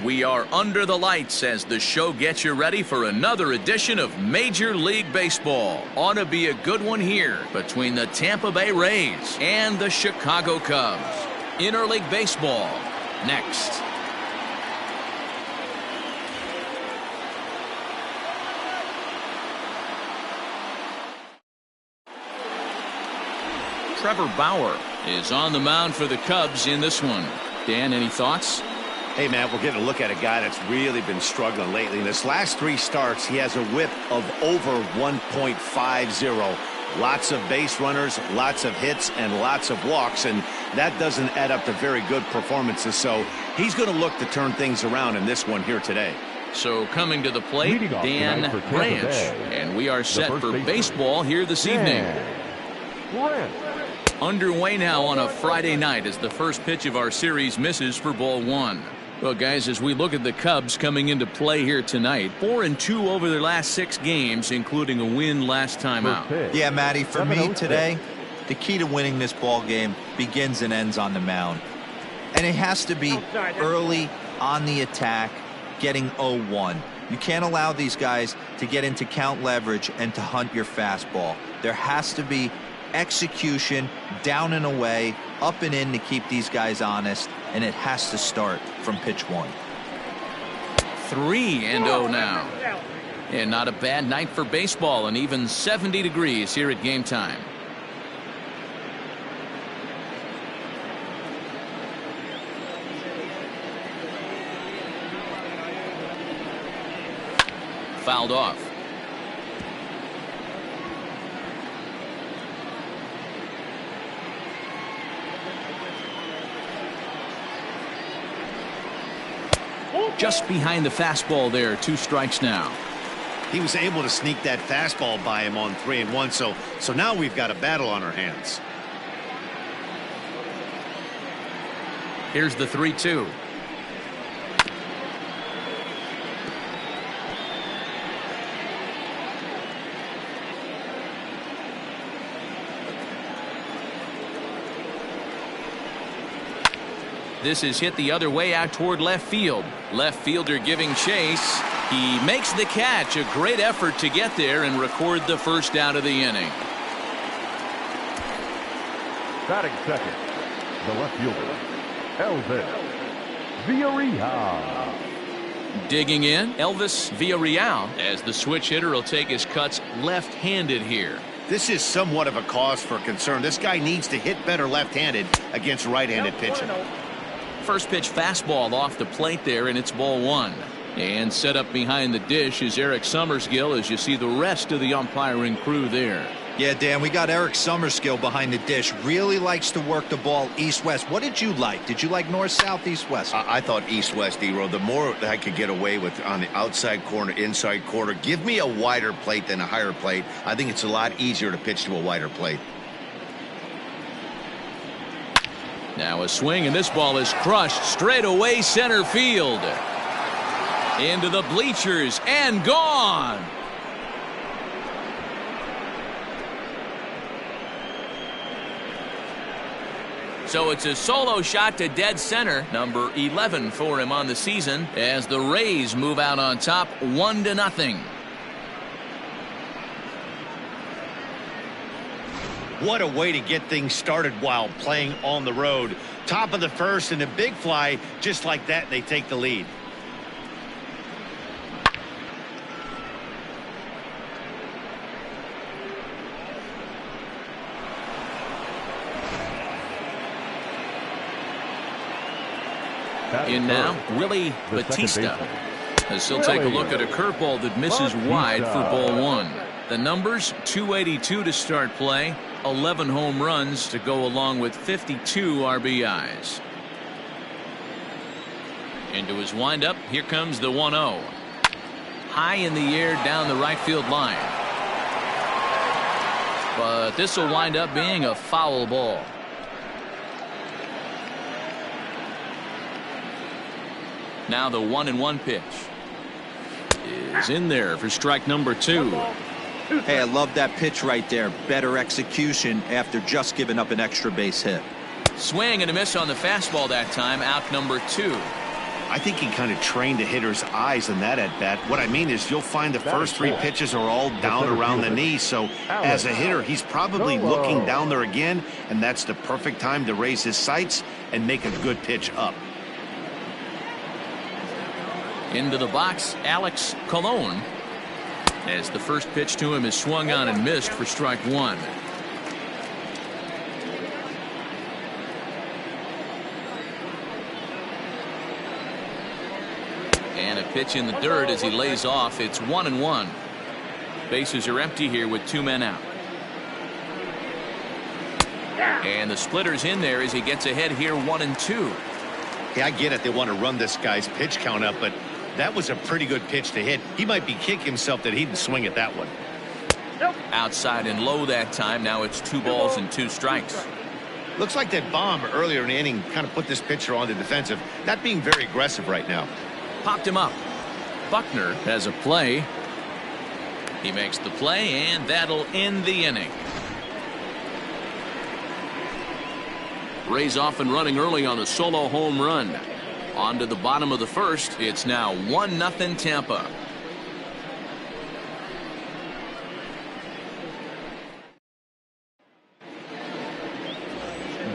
We are under the lights as the show gets you ready for another edition of Major League Baseball. Ought to be a good one here between the Tampa Bay Rays and the Chicago Cubs. Interleague Baseball next. Trevor Bauer is on the mound for the Cubs in this one. Dan, any thoughts? Hey, Matt, we're getting a look at a guy that's really been struggling lately. In his last 3 starts, he has a whip of over 1.50. Lots of base runners, lots of hits, and lots of walks, and that doesn't add up to very good performances. So he's going to look to turn things around in this one here today. So coming to the plate, Dan Branch, and we are set for baseball here this evening. Underway now on a Friday night as the first pitch of our series misses for ball 1. Well, guys, as we look at the Cubs coming into play here tonight, 4-2 over their last 6 games, including a win last time out. Yeah, Matty, for me today, the key to winning this ball game begins and ends on the mound. And it has to be early on the attack, getting 0-1. You can't allow these guys to get into count leverage and to hunt your fastball. There has to be execution, down and away, up and in to keep these guys honest, and it has to start from pitch 1. 3-0 now. And not a bad night for baseball, and even 70 degrees here at game time. Fouled off. Just behind the fastball there. 2 strikes now. He was able to sneak that fastball by him on 3-1, so now we've got a battle on our hands. Here's the 3-2. This is hit the other way out toward left field. Left fielder giving chase. He makes the catch. A great effort to get there and record the first out of the inning. Batting second, the left fielder, Elvis Villarreal. Digging in, Elvis Villarreal, as the switch hitter will take his cuts left-handed here. This is somewhat of a cause for concern. This guy needs to hit better left-handed against right-handed pitching. First pitch fastball off the plate there, and it's ball 1. And set up behind the dish is Eric Summerskill as you see the rest of the umpiring crew there. Yeah, Dan, we got Eric Summerskill behind the dish. Really likes to work the ball east-west. What did you like? Did you like north-south, east-west? I thought east-west, E-Row. The more I could get away with on the outside corner, inside corner, give me a wider plate than a higher plate. I think it's a lot easier to pitch to a wider plate. Now a swing, and this ball is crushed straight away center field. Into the bleachers and gone. So it's a solo shot to dead center, number 11 for him on the season, as the Rays move out on top 1-0. What a way to get things started while playing on the road. Top of the first and a big fly, just like that, they take the lead. In now, Willie Batista, as he'll take a look at a curveball that misses wide for ball 1. The numbers, 282 to start play, 11 home runs to go along with 52 RBIs. Into his windup, here comes the 1-0. High in the air down the right field line. But this will wind up being a foul ball. Now the 1-1 pitch is in there for strike number 2. Hey, I love that pitch right there. Better execution after just giving up an extra base hit. Swing and a miss on the fastball that time. Out number 2. I think he kind of trained the hitter's eyes in that at bat. What I mean is you'll find the first 3 pitches are all down around the knee. So as a hitter, he's probably looking down there again, and that's the perfect time to raise his sights and make a good pitch up. Into the box, Alex Colon, as the first pitch to him is swung on and missed for strike 1. And a pitch in the dirt as he lays off. It's 1-1. Bases are empty here with 2 men out. And the splitter's in there as he gets ahead here 1-2. Yeah, I get it. They want to run this guy's pitch count up, but that was a pretty good pitch to hit. He might be kicking himself that he didn't swing at that one. Outside and low that time. Now it's 2 balls and 2 strikes. Looks like that bomb earlier in the inning kind of put this pitcher on the defensive. Not being very aggressive right now. Popped him up. Buckner has a play. He makes the play, and that'll end the inning. Rays off and running early on a solo home run. On to the bottom of the first. It's now 1-0 Tampa.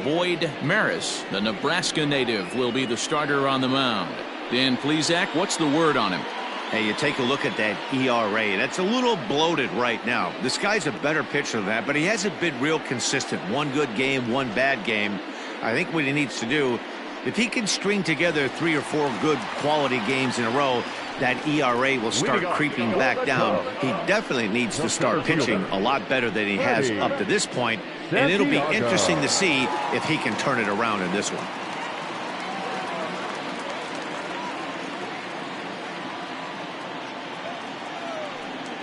Boyd Maris, the Nebraska native, will be the starter on the mound. Dan Plesac, what's the word on him? Hey, you take a look at that ERA. That's a little bloated right now. This guy's a better pitcher than that, but he hasn't been real consistent. 1 good game, 1 bad game. I think what he needs to do, if he can string together 3 or 4 good quality games in a row, that ERA will start creeping back down. He definitely needs to start pitching a lot better than he has up to this point, and it'll be interesting to see if he can turn it around in this one.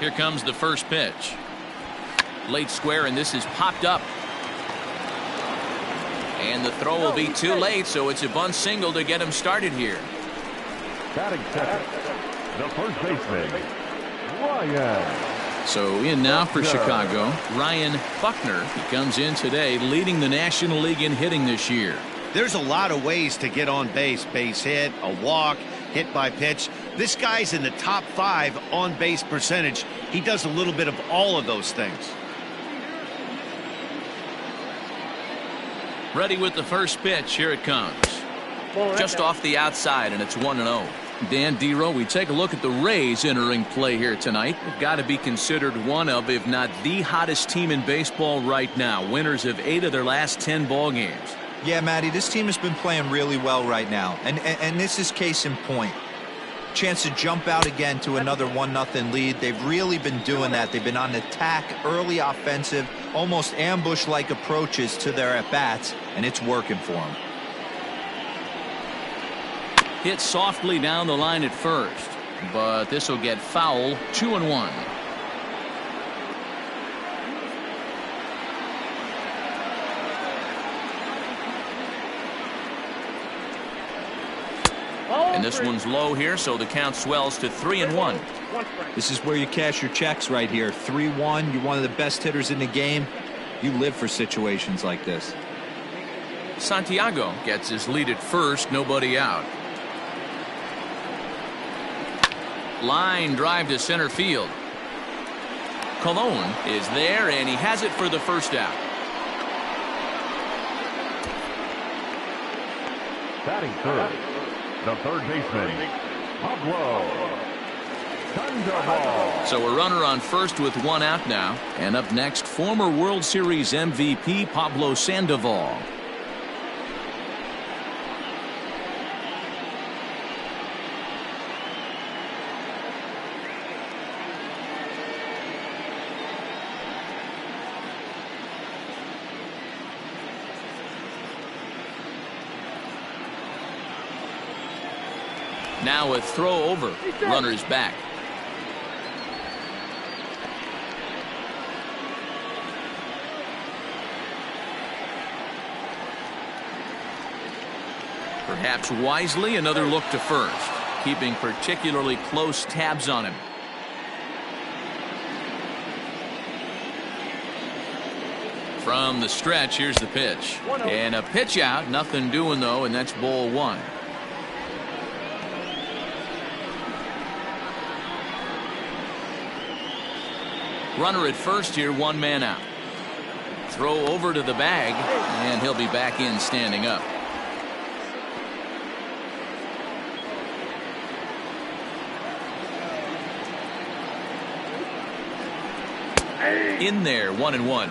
Here comes the first pitch. Late square, and this is popped up. And the throw will be too late, so it's a bunt single to get him started here. Batting second, the first baseman, Ryan. So in now for Chicago, Ryan Buckner. He comes in today leading the National League in hitting this year. There's a lot of ways to get on base. Base hit, a walk, hit by pitch. This guy's in the top 5 on base percentage. He does a little bit of all of those things. Ready with the first pitch. Here it comes. Just off the outside, and it's 1-0. Dan Dero, we take a look at the Rays entering play here tonight. They've got to be considered one of, if not the hottest team in baseball right now. Winners of 8 of their last 10 ball games. Yeah, Matty, this team has been playing really well right now. And this is case in point. Chance to jump out again to another 1-0 lead. They've really been doing that. They've been on attack, early offensive, almost ambush-like approaches to their at-bats, and it's working for them. Hit softly down the line at first, but this will get foul. 2-1. And this one's low here, so the count swells to 3-1. This is where you cash your checks right here. 3-1. You're one of the best hitters in the game. You live for situations like this. Santiago gets his lead at first, nobody out. Line drive to center field. Colon is there, and he has it for the first out. Batting third, the third baseman, Pablo Sandoval. So a runner on first with 1 out now. And up next, former World Series MVP Pablo Sandoval. Now a throw over. Runner's back. Perhaps wisely, another look to first, keeping particularly close tabs on him. From the stretch, here's the pitch. And a pitch out. Nothing doing, though, and that's ball 1. Runner at first here, one man out. Throw over to the bag, and he'll be back in standing up. In there, 1-1.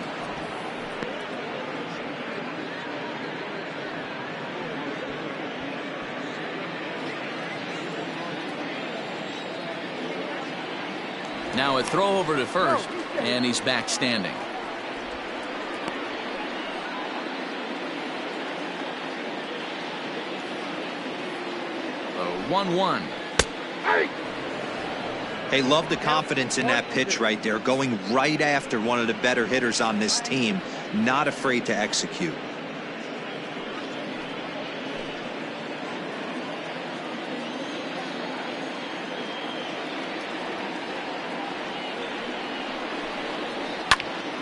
Now a throw over to first, and he's back standing. A 1-1. Hey, love the confidence in that pitch right there, going right after one of the better hitters on this team, not afraid to execute.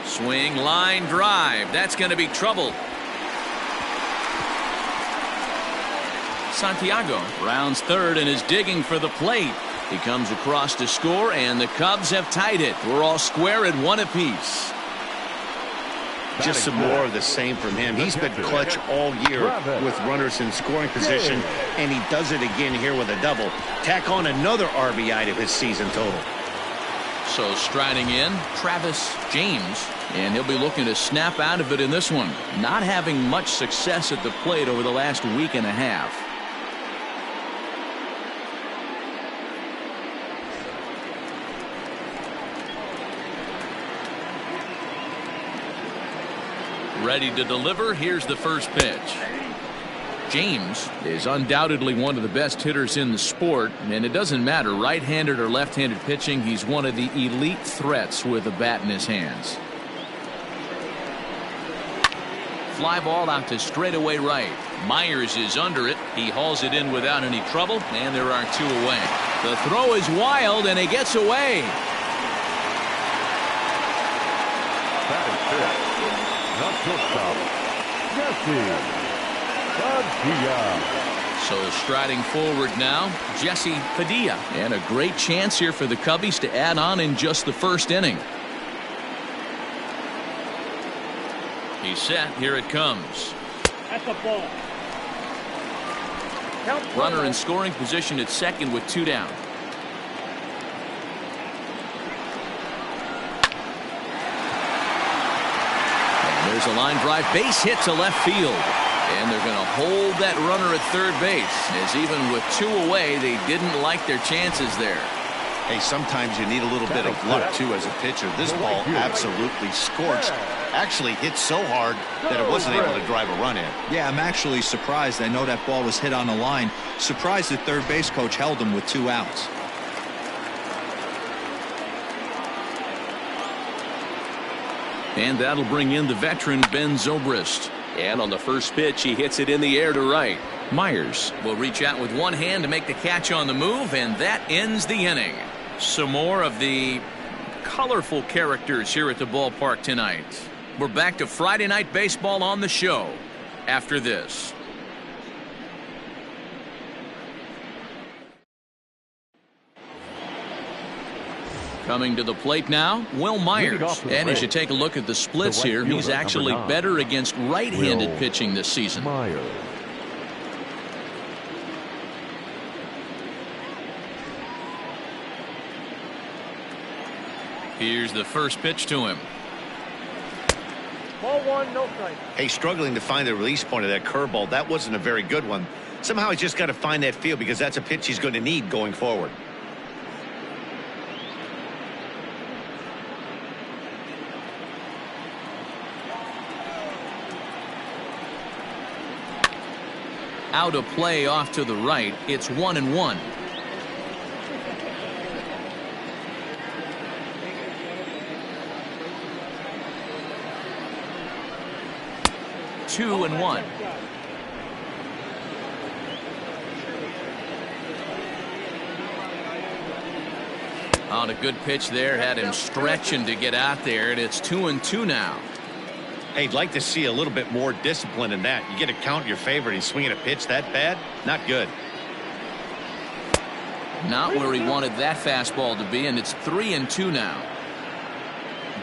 Swing, line drive. That's going to be trouble. Santiago rounds third and is digging for the plate. He comes across to score, and the Cubs have tied it. We're all square at one apiece. Just some more of the same from him. He's been clutch all year with runners in scoring position, and he does it again here with a double. Tack on another RBI to his season total. So striding in, Travis James, and he'll be looking to snap out of it in this one. Not having much success at the plate over the last week and a half. Ready to deliver. Here's the first pitch. James is undoubtedly one of the best hitters in the sport, and it doesn't matter right-handed or left-handed pitching. He's one of the elite threats with a bat in his hands. Fly ball out to straightaway right. Myers is under it. He hauls it in without any trouble, and there are two away. The throw is wild, and he gets away. That is it. The shortstop, Jesse Padilla. So striding forward now, Jesse Padilla. And a great chance here for the Cubbies to add on in just the first inning. He's set. Here it comes. That's a ball. Runner in scoring position at second with two down. And there's a line drive, base hit to left field. And they're going to hold that runner at third base, as even with two away, they didn't like their chances there. Hey, sometimes you need a little bit of luck, too, as a pitcher. This ball absolutely scorched. Actually hit so hard that it wasn't able to drive a run in. Yeah, I'm actually surprised. I know that ball was hit on the line. Surprised the third base coach held him with two outs. And that'll bring in the veteran Ben Zobrist. And on the first pitch, he hits it in the air to right. Myers will reach out with one hand to make the catch on the move, and that ends the inning. Some more of the colorful characters here at the ballpark tonight. We're back to Friday Night Baseball on the show after this. Coming to the plate now, Will Myers. And as you take a look at the splits here, he's actually better against right-handed pitching this season. Myers. Here's the first pitch to him. Ball one, no strike. Hey, struggling to find the release point of that curveball. That wasn't a very good one. Somehow he's just got to find that feel, because that's a pitch he's going to need going forward. Out of play off to the right. It's 1-1. Two and one. On a good pitch there, had him stretching to get out there, and it's 2-2 now. Hey, I'd like to see a little bit more discipline in that. You get a count in your favor and he's swinging a pitch that bad? Not good. Not where he wanted that fastball to be, and it's 3-2 now.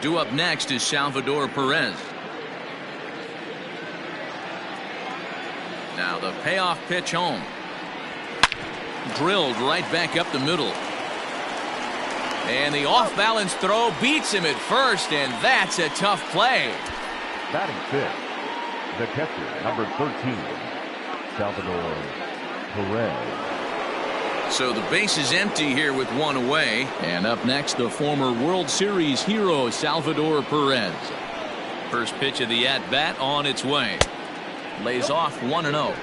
Due up next is Salvador Perez. Now the payoff pitch home. Drilled right back up the middle. And the off-balance throw beats him at first, and that's a tough play. Batting fifth, the catcher, number 13, Salvador Perez. So the base is empty here with one away. And up next, the former World Series hero, Salvador Perez. First pitch of the at-bat on its way. Lays off 1-0.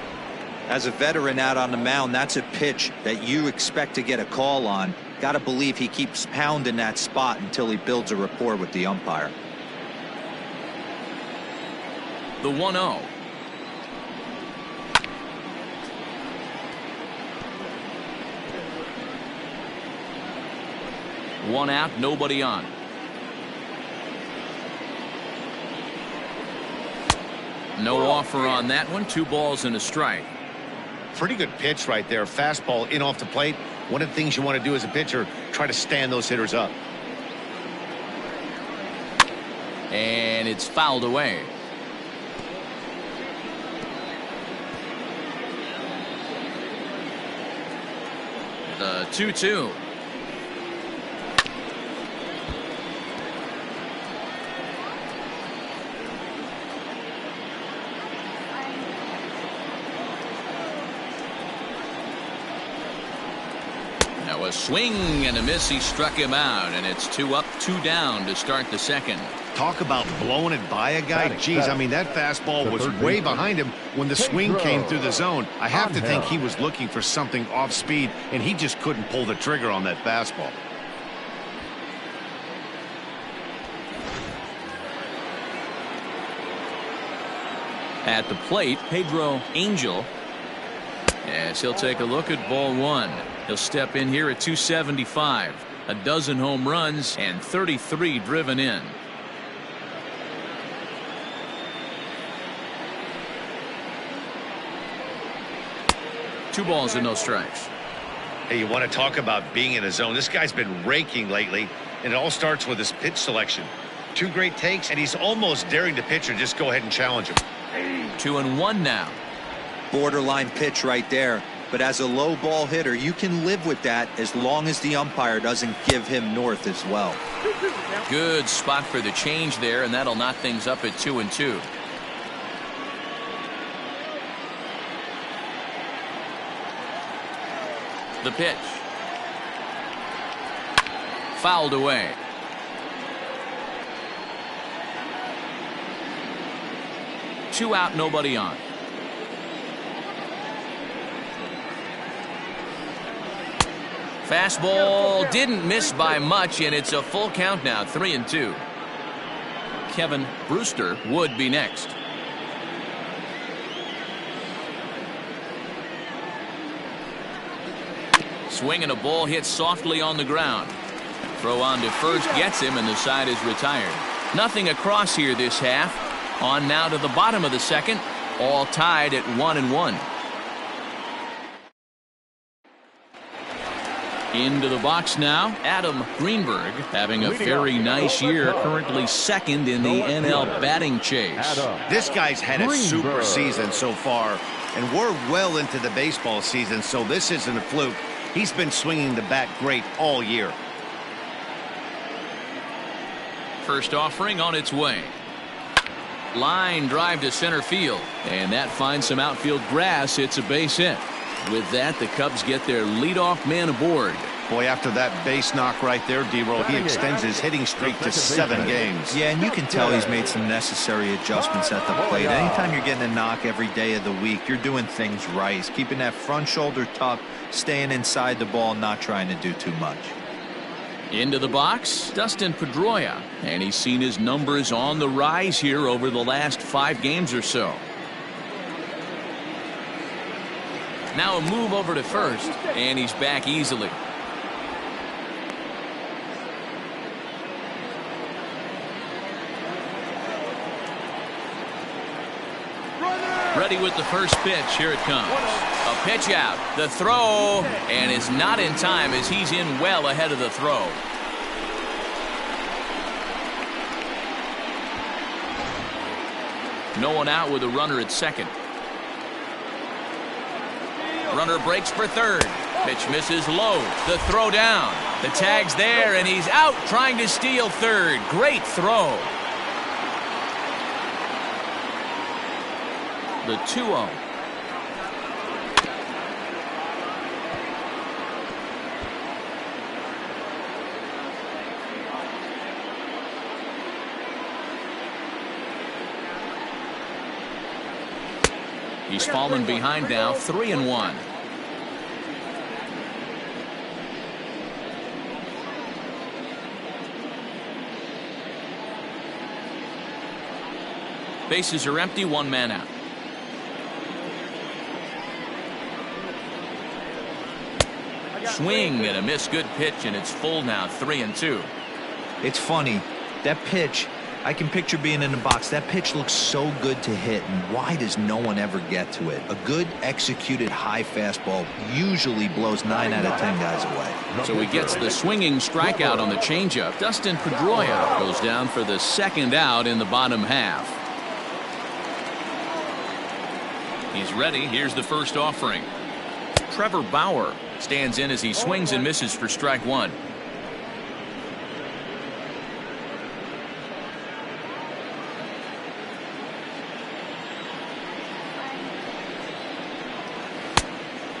As a veteran out on the mound, that's a pitch that you expect to get a call on. Got to believe he keeps pounding that spot until he builds a rapport with the umpire. The 1-0. One out, nobody on. No offer on that one. 2 balls and a strike. Pretty good pitch right there. Fastball in off the plate. One of the things you want to do as a pitcher, try to stand those hitters up. And it's fouled away. The 2-2. Now a swing and a miss. He struck him out, and it's 2 up, 2 down to start the second. Talk about blowing it by a guy. Geez, I mean, that fastball was way behind him when the swing came through the zone. I have to think he was looking for something off speed, and he just couldn't pull the trigger on that fastball. At the plate, Pedro Angel. As he'll take a look at ball 1. He'll step in here at 275. A dozen home runs and 33 driven in. Two balls and no strikes. Hey, you want to talk about being in a zone. This guy's been raking lately, and it all starts with his pitch selection. 2 great takes, and he's almost daring the pitcher just go ahead and challenge him. 2-1 now. Borderline pitch right there. But as a low ball hitter, you can live with that as long as the umpire doesn't give him north as well. Good spot for the change there, and that'll knock things up at 2-2. The pitch. Fouled away. Two out, nobody on. Fastball didn't miss by much, and it's a full count now, 3-2. Kevin Brewster would be next. Swing and a ball hit softly on the ground. Throw on to first gets him, and the side is retired. Nothing across here this half. On now to the bottom of the second. All tied at 1-1. Into the box now, Adam Greenberg having a very nice year, currently second in the NL batting chase. This guy's had a super season so far, and we're well into the baseball season, so this isn't a fluke. He's been swinging the bat great all year. First offering on its way. Line drive to center field, and that finds some outfield grass. It's a base hit. With that, the Cubs get their leadoff man aboard. Boy, after that base knock right there, D-Roll, he extends his hitting streak to 7 games. Yeah, and you can tell he's made some necessary adjustments at the plate. Anytime you're getting a knock every day of the week, you're doing things right. He's keeping that front shoulder tucked, staying inside the ball, not trying to do too much. Into the box, Dustin Pedroia, and he's seen his numbers on the rise here over the last 5 games or so. Now a move over to first, and he's back easily. Ready with the first pitch. Here it comes. A pitch out. The throw, and is not in time as he's in well ahead of the throw. No one out with a runner at second. Runner breaks for third. Pitch misses low. The throw down. The tag's there, and he's out trying to steal third. Great throw. The 2-0. He's fallen behind now, 3-1. Bases are empty, one man out. Swing and a miss, good pitch, and it's full now, 3-2. It's funny, that pitch, I can picture being in the box. That pitch looks so good to hit, and why does no one ever get to it? A good executed high fastball usually blows 9 out of 10 guys away. So he gets the swinging strikeout on the changeup. Dustin Pedroia goes down for the second out in the bottom half. He's ready. Here's the first offering. Trevor Bauer stands in as he swings and misses for strike one.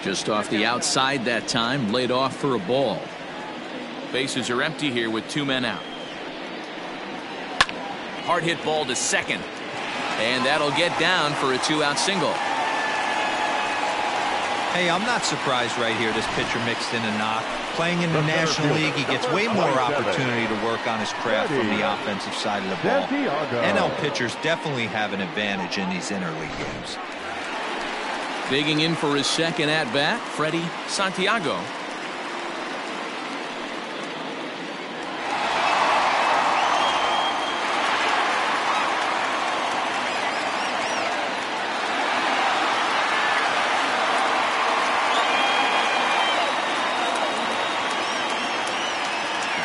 Just off the outside that time, laid off for a ball. Bases are empty here with 2 men out. Hard hit ball to second, and that'll get down for a 2-out single. Hey, I'm not surprised right here this pitcher mixed in a knock. Playing in the National League, he gets way more opportunity to work on his craft from the offensive side of the ball. NL pitchers definitely have an advantage in these interleague games. Digging in for his second at-bat, Freddie Santiago.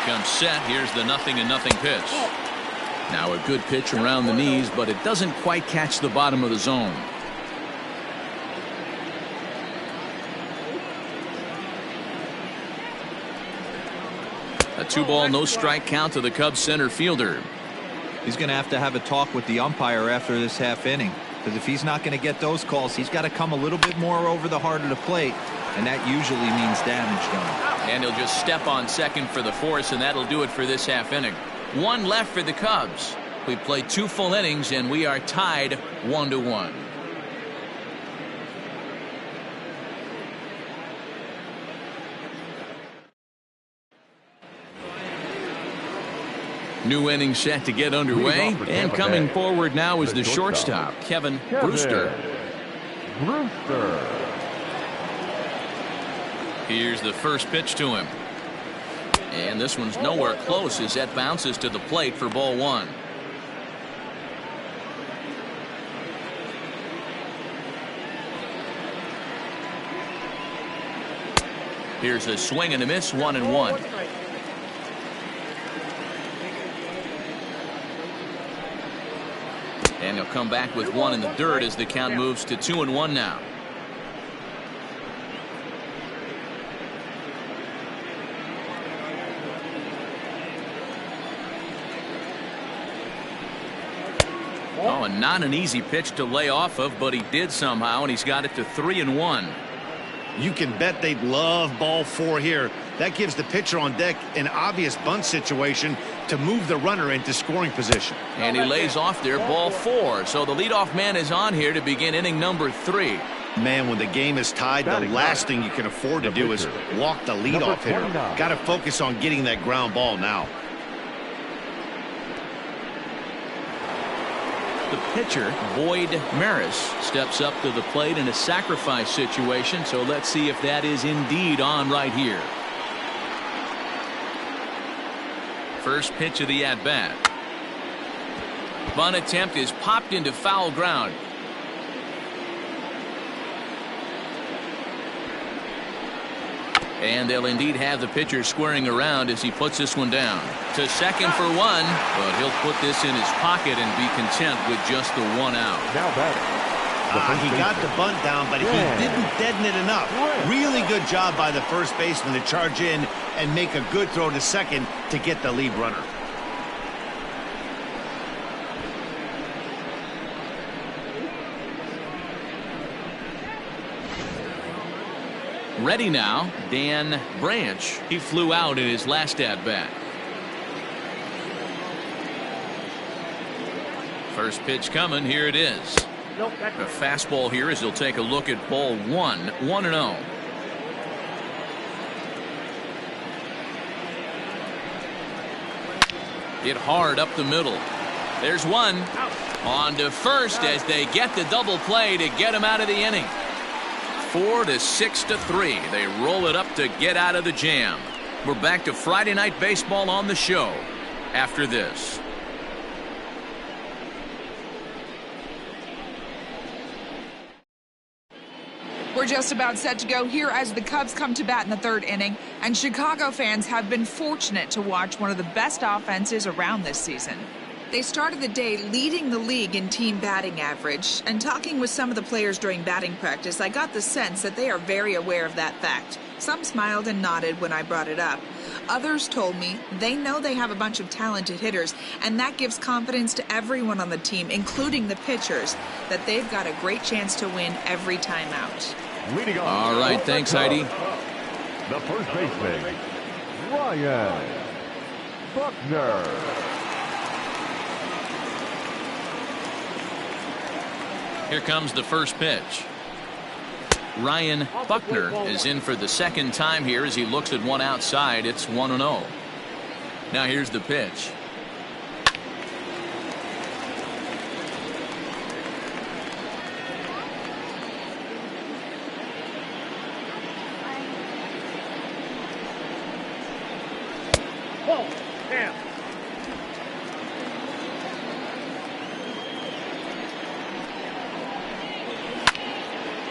Comes set. Here's the 0-0 pitch. Now a good pitch around the knees, but it doesn't quite catch the bottom of the zone. A 2-ball, no strike count to the Cubs center fielder. He's going to have a talk with the umpire after this half inning, because if he's not going to get those calls, he's got to come a little bit more over the heart of the plate, and that usually means damage done. And he'll just step on second for the force, and that'll do it for this half inning. 1 left for the Cubs. We played 2 full innings, and we are tied 1-1. New inning set to get underway, and coming forward now is the shortstop, Kevin Brewster. Here's the first pitch to him. And this one's nowhere close as that bounces to the plate for ball 1. Here's a swing and a miss, 1-1. And he'll come back with 1 in the dirt as the count moves to 2-1 now. Oh, and not an easy pitch to lay off of, but he did somehow, and he's got it to 3-1. You can bet they'd love ball 4 here. That gives the pitcher on deck an obvious bunt situation to move the runner into scoring position. And he lays off there, ball 4. So the leadoff man is on here to begin inning number 3. Man, when the game is tied, the last thing you can afford to do is walk the leadoff hitter. Got to focus on getting that ground ball now. The pitcher, Boyd Maris, steps up to the plate in a sacrifice situation, so let's see if that is indeed on right here. First pitch of the at-bat. Bunt attempt is popped into foul ground. And they'll indeed have the pitcher squaring around as he puts this one down. To second for one, but he'll put this in his pocket and be content with just the 1 out. Now batting. He got the bunt down, but he didn't deaden it enough. Really good job by the first baseman to charge in and make a good throw to second to get the lead runner. Ready now, Dan Branch. He flew out in his last at-bat. First pitch coming. Here it is. A fastball here as he'll take a look at ball 1. 1-0. Hit hard up the middle. There's one. On to first as they get the double play to get him out of the inning. 4 to 6 to 3. They roll it up to get out of the jam. We're back to Friday Night Baseball on the show after this. We're just about set to go here as the Cubs come to bat in the 3rd inning, and Chicago fans have been fortunate to watch one of the best offenses around this season. They started the day leading the league in team batting average, and talking with some of the players during batting practice, I got the sense that they are very aware of that fact. Some smiled and nodded when I brought it up. Others told me they know they have a bunch of talented hitters, and that gives confidence to everyone on the team, including the pitchers, that they've got a great chance to win every time out. All right, thanks, Heidi. The first baseman, Ryan Buckner. Here comes the first pitch. Ryan Buckner is in for the second time here as he looks at one outside. It's 1-0. Now here's the pitch.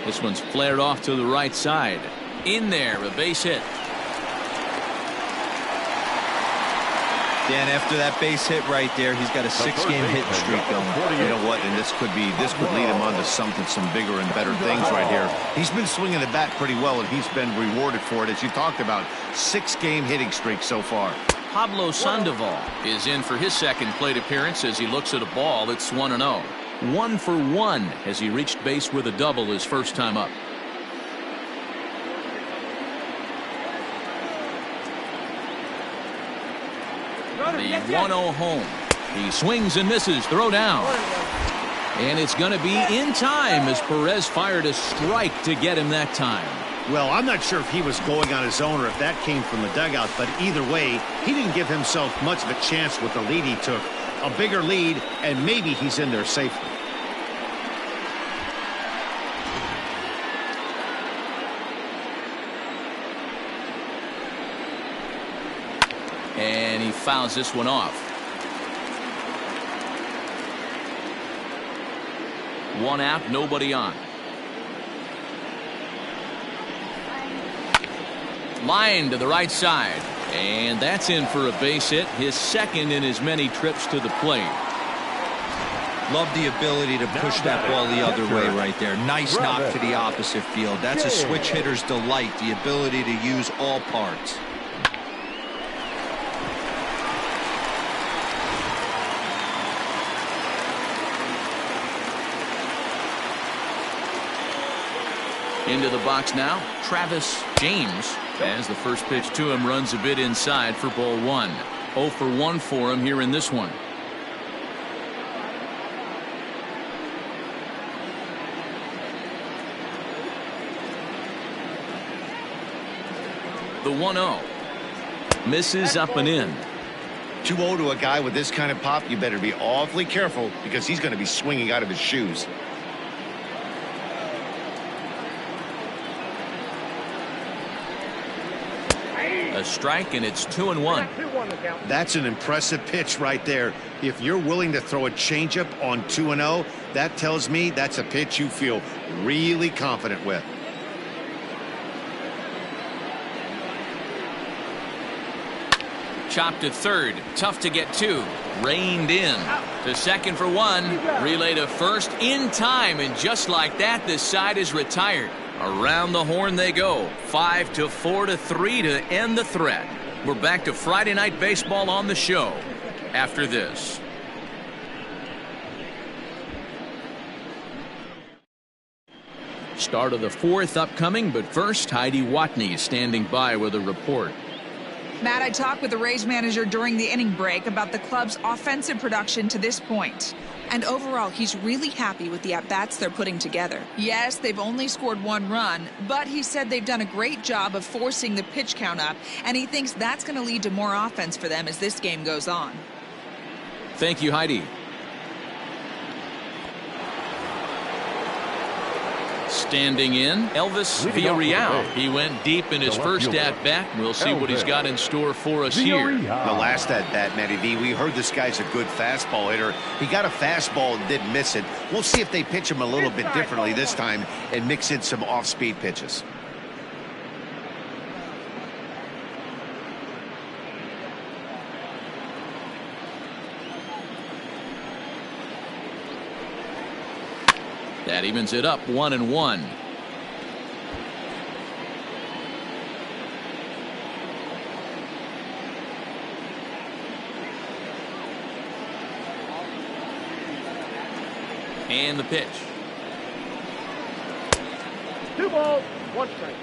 This one's flared off to the right side. In there, a base hit. Dan, after that base hit right there, he's got a 6-game hitting streak going. You know what? And this could lead him on to some bigger and better things right here. He's been swinging the bat pretty well, and he's been rewarded for it, as you talked about. 6-game hitting streak so far. Pablo Sandoval is in for his second plate appearance as he looks at a ball. It's 1-0. 1 for 1 as he reached base with a double his first time up. The 1-0 home. He swings and misses. Throw down. And it's going to be in time as Perez fired a strike to get him that time. Well, I'm not sure if he was going on his own or if that came from the dugout, but either way, he didn't give himself much of a chance with the lead he took. A bigger lead, and maybe he's in there safely. And he fouls this one off. 1 out, nobody on. Line to the right side. And that's in for a base hit, his second in as many trips to the plate. Love the ability to push that ball the other way right there. Nice knock to the opposite field. That's a switch hitter's delight, the ability to use all parts. Into the box now, Travis James, as the first pitch to him runs a bit inside for ball 1. 0 for 1 for him here in this one. The 1-0 misses up and in. 2-0 to a guy with this kind of pop, you better be awfully careful because he's going to be swinging out of his shoes. A strike, and it's 2-1. That's an impressive pitch right there. If you're willing to throw a changeup on 2-0, that tells me that's a pitch you feel really confident with. Chopped to third. Tough to get to. Reined in. To second for one. Relay to first in time. And just like that, this side is retired. Around the horn they go. 5-4-3 to end the threat. We're back to Friday Night Baseball on the show after this. Start of the fourth upcoming, but first, Heidi Watney standing by with a report. Matt, I talked with the Rays manager during the inning break about the club's offensive production to this point. And overall, he's really happy with the at-bats they're putting together. Yes, they've only scored one run, but he said they've done a great job of forcing the pitch count up, and he thinks that's going to lead to more offense for them as this game goes on. Thank you, Heidi. Standing in, Elvis Villarreal. He went deep in his first at-bat. We'll see what he's got in store for us here. The last at-bat, Matty V, we heard this guy's a good fastball hitter. He got a fastball and didn't miss it. We'll see if they pitch him a little bit differently this time and mix in some off-speed pitches. That evens it up 1-1. And the pitch. 2 balls, 1 strike.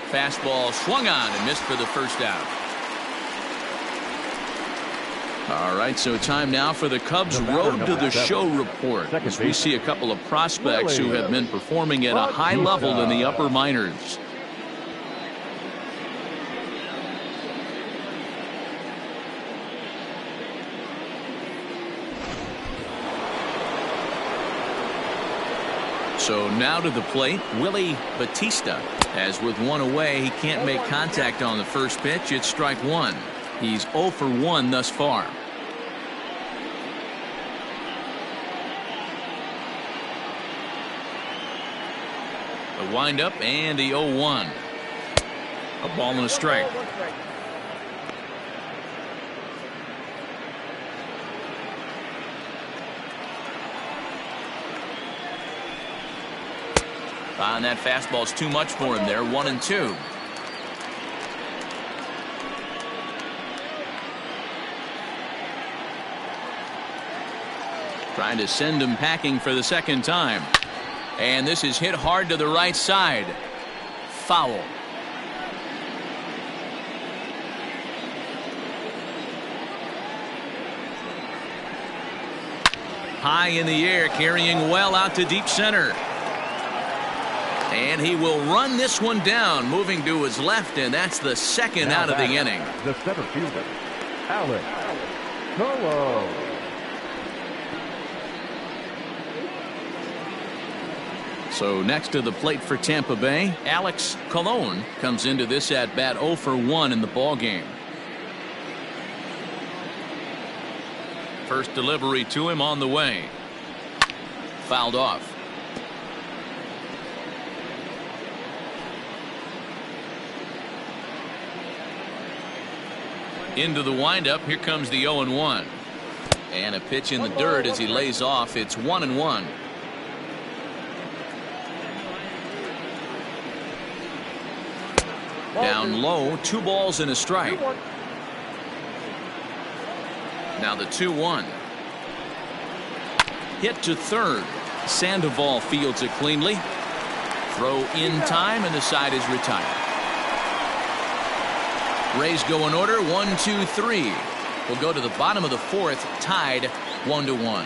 Fastball swung on and missed for the first out. All right, so time now for the Cubs Road to the Show report. As we see a couple of prospects who have been performing at a high level in the upper minors. So now to the plate, Willie Batista. As with one away, he can't make contact on the first pitch. It's strike one. He's 0 for 1 thus far. The windup and the 0-1. A ball and a strike. And that fastball's too much for him there. 1-2. Trying to send him packing for the second time. And this is hit hard to the right side. Foul. High in the air, carrying well out to deep center. And he will run this one down, moving to his left, and that's the second out of the inning. The center fielder, Alex Colon. So next to the plate for Tampa Bay, Alex Colon comes into this at bat 0 for 1 in the ball game. First delivery to him on the way. Fouled off. Into the windup. Here comes the 0-1. And a pitch in the dirt as he lays off. It's 1-1. Down low, 2 balls and a strike. Now the 2-1. Hit to third. Sandoval fields it cleanly. Throw in time, and the side is retired. Rays go in order, 1, 2, 3. We'll go to the bottom of the fourth, tied 1-1.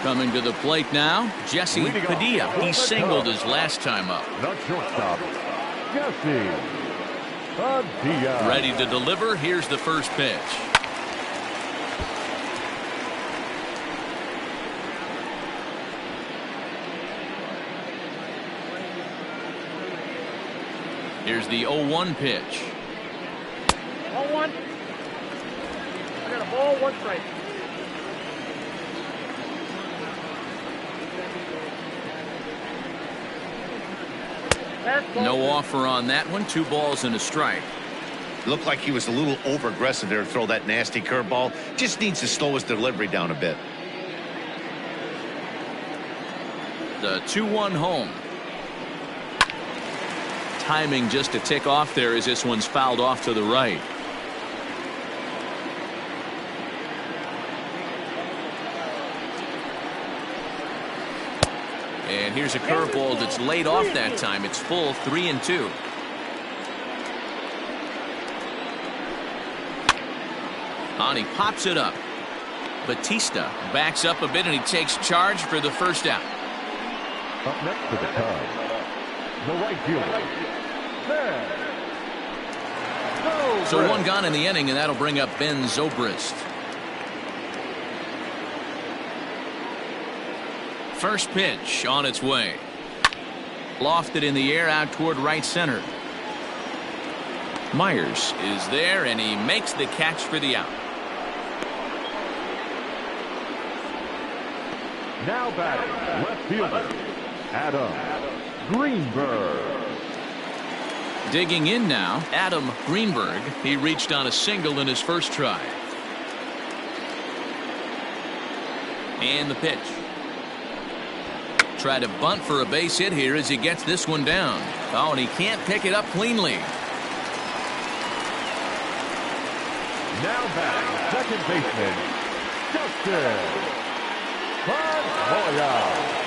Coming to the plate now, Jesse Padilla. He singled his last time up. The shortstop, Jesse Padilla. Ready to deliver. Here's the first pitch. Here's the 0-1 pitch. 0-1. I got a ball, 1 strike. No offer on that one. 2 balls and a strike. Looked like he was a little over aggressive there to throw that nasty curveball. Just needs to slow his delivery down a bit. The 2-1 home. Timing just to tick off there as this one's fouled off to the right. And here's a curveball that's laid off that time. It's full, 3-2. On, he pops it up. Batista backs up a bit and he takes charge for the first out. Up next to the Cubs, the right fielder. So 1 gone in the inning, and that'll bring up Ben Zobrist. First pitch on its way. Lofted in the air out toward right center. Myers is there, and he makes the catch for the out. Now batting, left fielder, Adam Greenberg. Digging in now, Adam Greenberg. He reached on a single in his first try. And the pitch. Try to bunt for a base hit here as he gets this one down. Oh, and he can't pick it up cleanly. Now batting, second baseman, Justin Pedroia.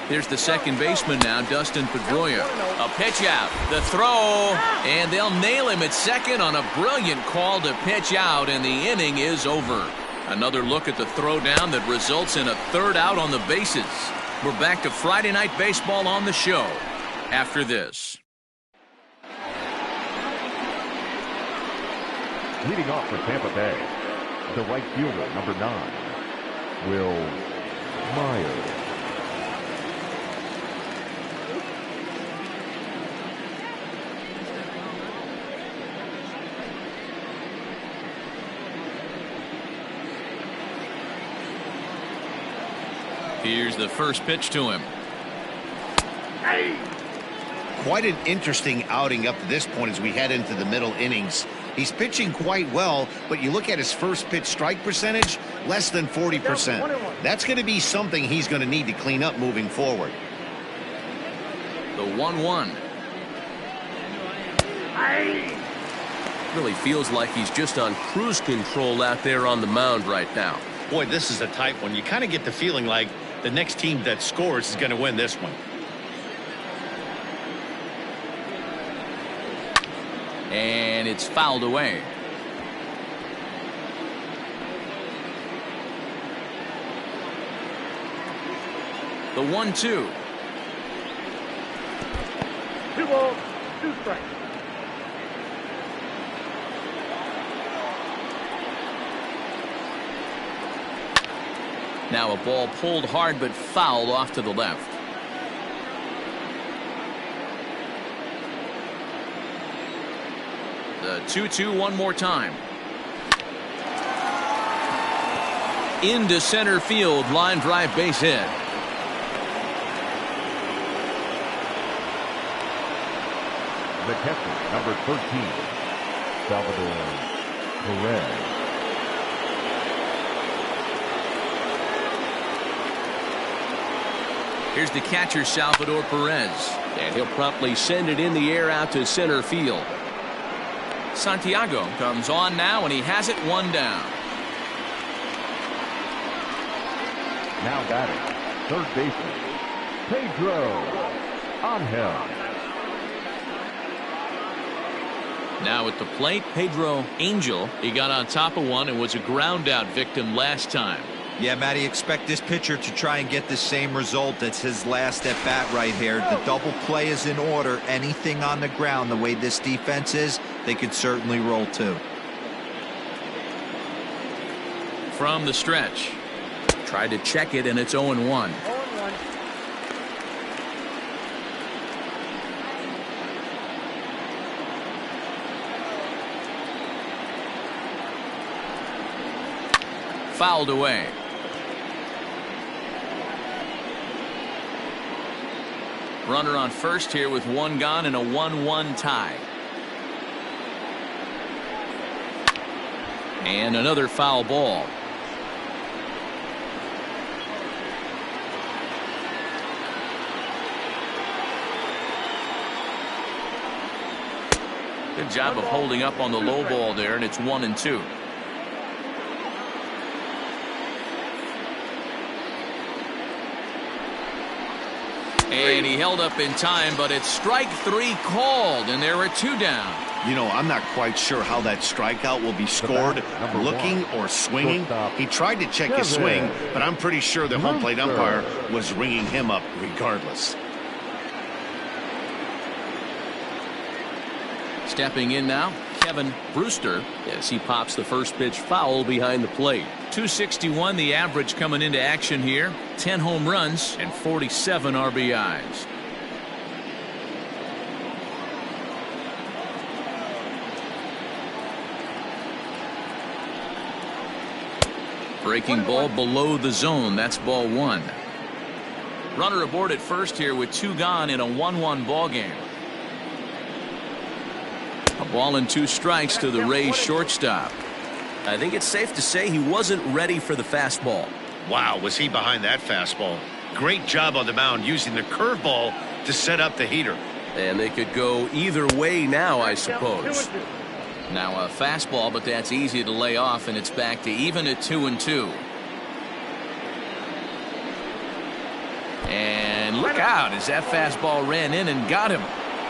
Here's the second baseman now, Dustin Pedroia. A pitch out, the throw, and they'll nail him at second on a brilliant call to pitch out, and the inning is over. Another look at the throw down that results in a third out on the bases. We're back to Friday Night Baseball on the show after this. Leading off for Tampa Bay, the right fielder, number 9, Will Myers. Here's the first pitch to him. Quite an interesting outing up to this point as we head into the middle innings. He's pitching quite well, but you look at his first pitch strike percentage, less than 40%. That's going to be something he's going to need to clean up moving forward. The 1-1. Really feels like he's just on cruise control out there on the mound right now. Boy, this is a tight one. You kind of get the feeling like the next team that scores is going to win this one. And it's fouled away. The 1-2. 2 balls, 2 strikes. Now a ball pulled hard but fouled off to the left. The 2-2 one more time. Into center field, line drive base hit. The catcher, number 13, Salvador Perez. Here's the catcher, Salvador Perez, and he'll promptly send it in the air out to center field. Santiago comes on now, and he has it 1 down. Now batting, third baseman, Pedro Angel. Now at the plate, Pedro Angel. He got on top of one and was a ground out victim last time. Yeah, Matty, expect this pitcher to try and get the same result. That's his last at bat right here. The double play is in order. Anything on the ground, the way this defense is, they could certainly roll too. From the stretch. Tried to check it, and it's 0-1. 0-1. fouled away. Runner on first here with one gone and a 1-1 tie. And another foul ball. Good job of holding up on the low ball there, and it's 1-2. And he held up in time, but it's strike 3 called, and there are 2 down. You know, I'm not quite sure how that strikeout will be scored, looking or swinging. He tried to check his swing, but I'm pretty sure the home plate umpire was ringing him up regardless. Stepping in now, Kevin Brewster, as he pops the first pitch foul behind the plate. 261 the average coming into action here. 10 home runs and 47 RBIs. Breaking ball below the zone. That's ball 1. Runner aboard at first here with 2 gone in a 1-1 ball game. A ball and 2 strikes to the Rays shortstop. I think it's safe to say he wasn't ready for the fastball. Wow, was he behind that fastball. Great job on the mound using the curveball to set up the heater. And they could go either way now, I suppose. Now a fastball, but that's easy to lay off, and it's back to even at 2-2. And look out as that fastball ran in and got him.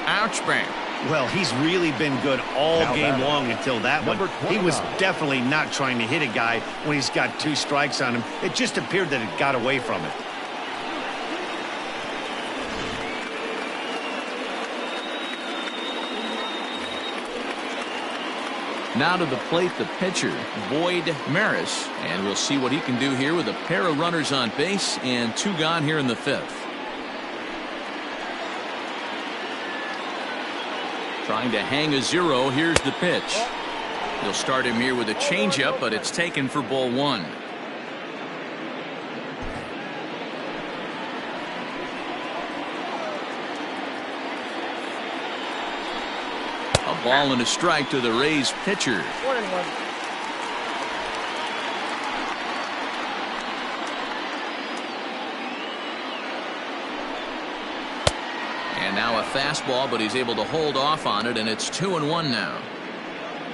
Ouch, bang. Well, he's really been good all game long until that one. He was definitely not trying to hit a guy when he's got 2 strikes on him. It just appeared that it got away from him. Now to the plate, the pitcher, Boyd Maris. And we'll see what he can do here with a pair of runners on base and 2 gone here in the 5th. Trying to hang a 0. Here's the pitch. He'll start him here with a changeup, but it's taken for ball 1. A ball and a strike to the Rays pitcher. 1-1. And now a fastball, but he's able to hold off on it, and it's 2-1 now.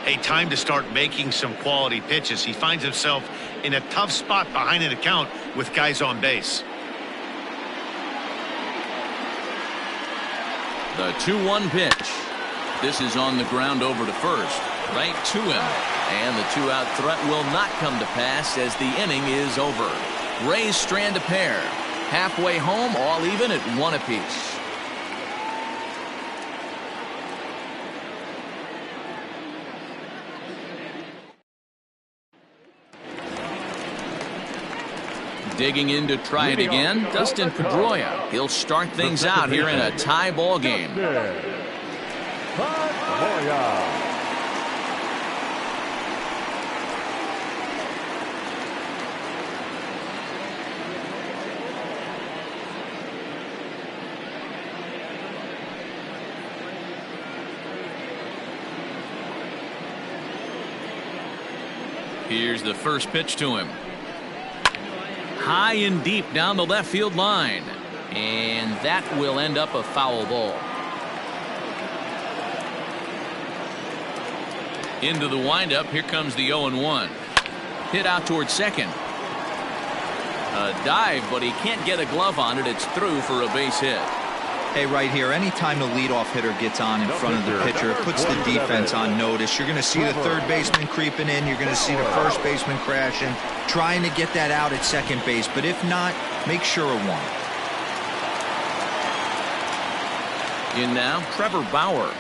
Hey, time to start making some quality pitches. He finds himself in a tough spot behind an account with guys on base. The 2-1 pitch. This is on the ground over to first, right to him. And the 2-out threat will not come to pass as the inning is over. Rays strand a pair. Halfway home, all even at 1 apiece. Digging in to try it again, Dustin Pedroia. He'll start things out here in a tie ball game. Here's the first pitch to him. High and deep down the left field line. And that will end up a foul ball. Into the windup. Here comes the 0-1. Hit out towards second. A dive, but he can't get a glove on it. It's through for a base hit. Hey, right here, anytime the leadoff hitter gets on in front of the pitcher, it puts the defense on notice. You're going to see the third baseman creeping in. You're going to see the first baseman crashing, trying to get that out at second base. But if not, make sure of one. In now, Trevor Bauer.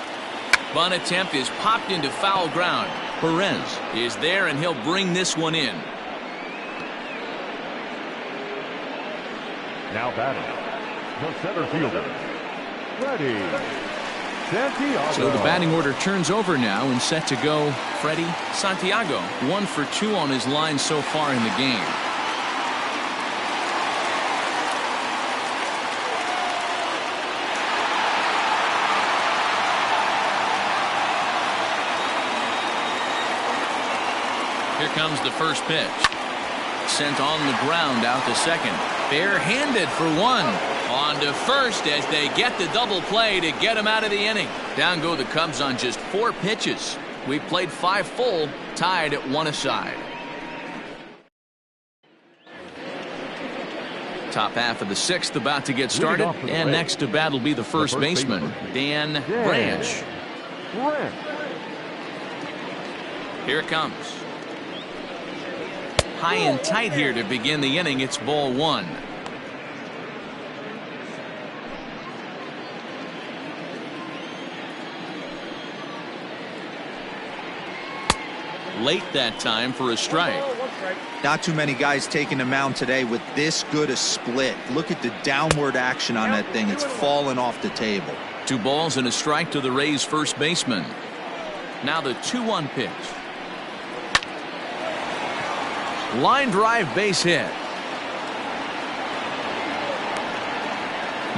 Bunt attempt is popped into foul ground. Perez is there, and he'll bring this one in. Now batting, the center fielder, ready. Santiago. So the batting order turns over now and set to go. Freddie Santiago, 1 for 2 on his line so far in the game. Here comes the first pitch. Sent on the ground out to second. Barehanded for 1. On to first as they get the double play to get him out of the inning. Down go the Cubs on just 4 pitches. We've played 5 full, tied at 1 aside. Top half of the 6th about to get started. And next to bat will be the first baseman, Dan Branch. Here it comes. High and tight here to begin the inning. It's ball 1. Late that time for a strike. Not too many guys taking the mound today with this good a split. Look at the downward action on that thing. It's falling off the table. 2 balls and a strike to the Rays first baseman. Now the 2-1 pitch. Line drive, base hit.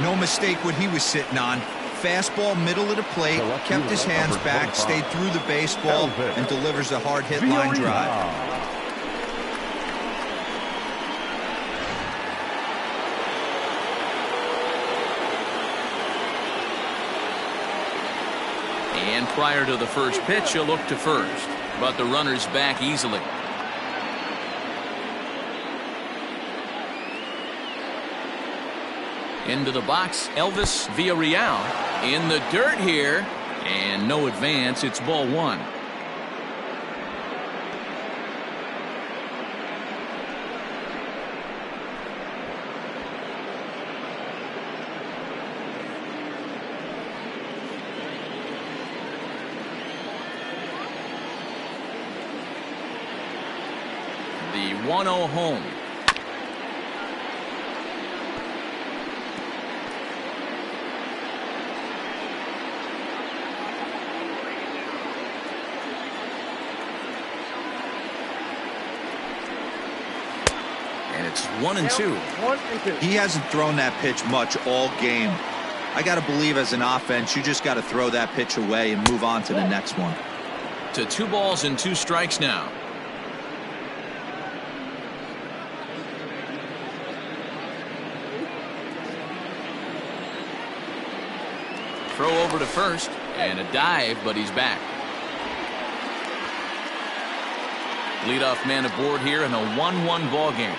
No mistake what he was sitting on. Fastball middle of the plate, kept his hands back, stayed through the baseball, and delivers a hard hit line drive. And prior to the first pitch, he'll look to first, but the runner's back easily. Into the box, Elvis Villarreal in the dirt here, and no advance. It's ball 1. The 1-0 home. It's 1-2. He hasn't thrown that pitch much all game. I got to believe as an offense, you just got to throw that pitch away and move on to the next one. To 2 balls and 2 strikes now. Throw over to first and a dive, but he's back. Leadoff man aboard here in a 1-1 ball game.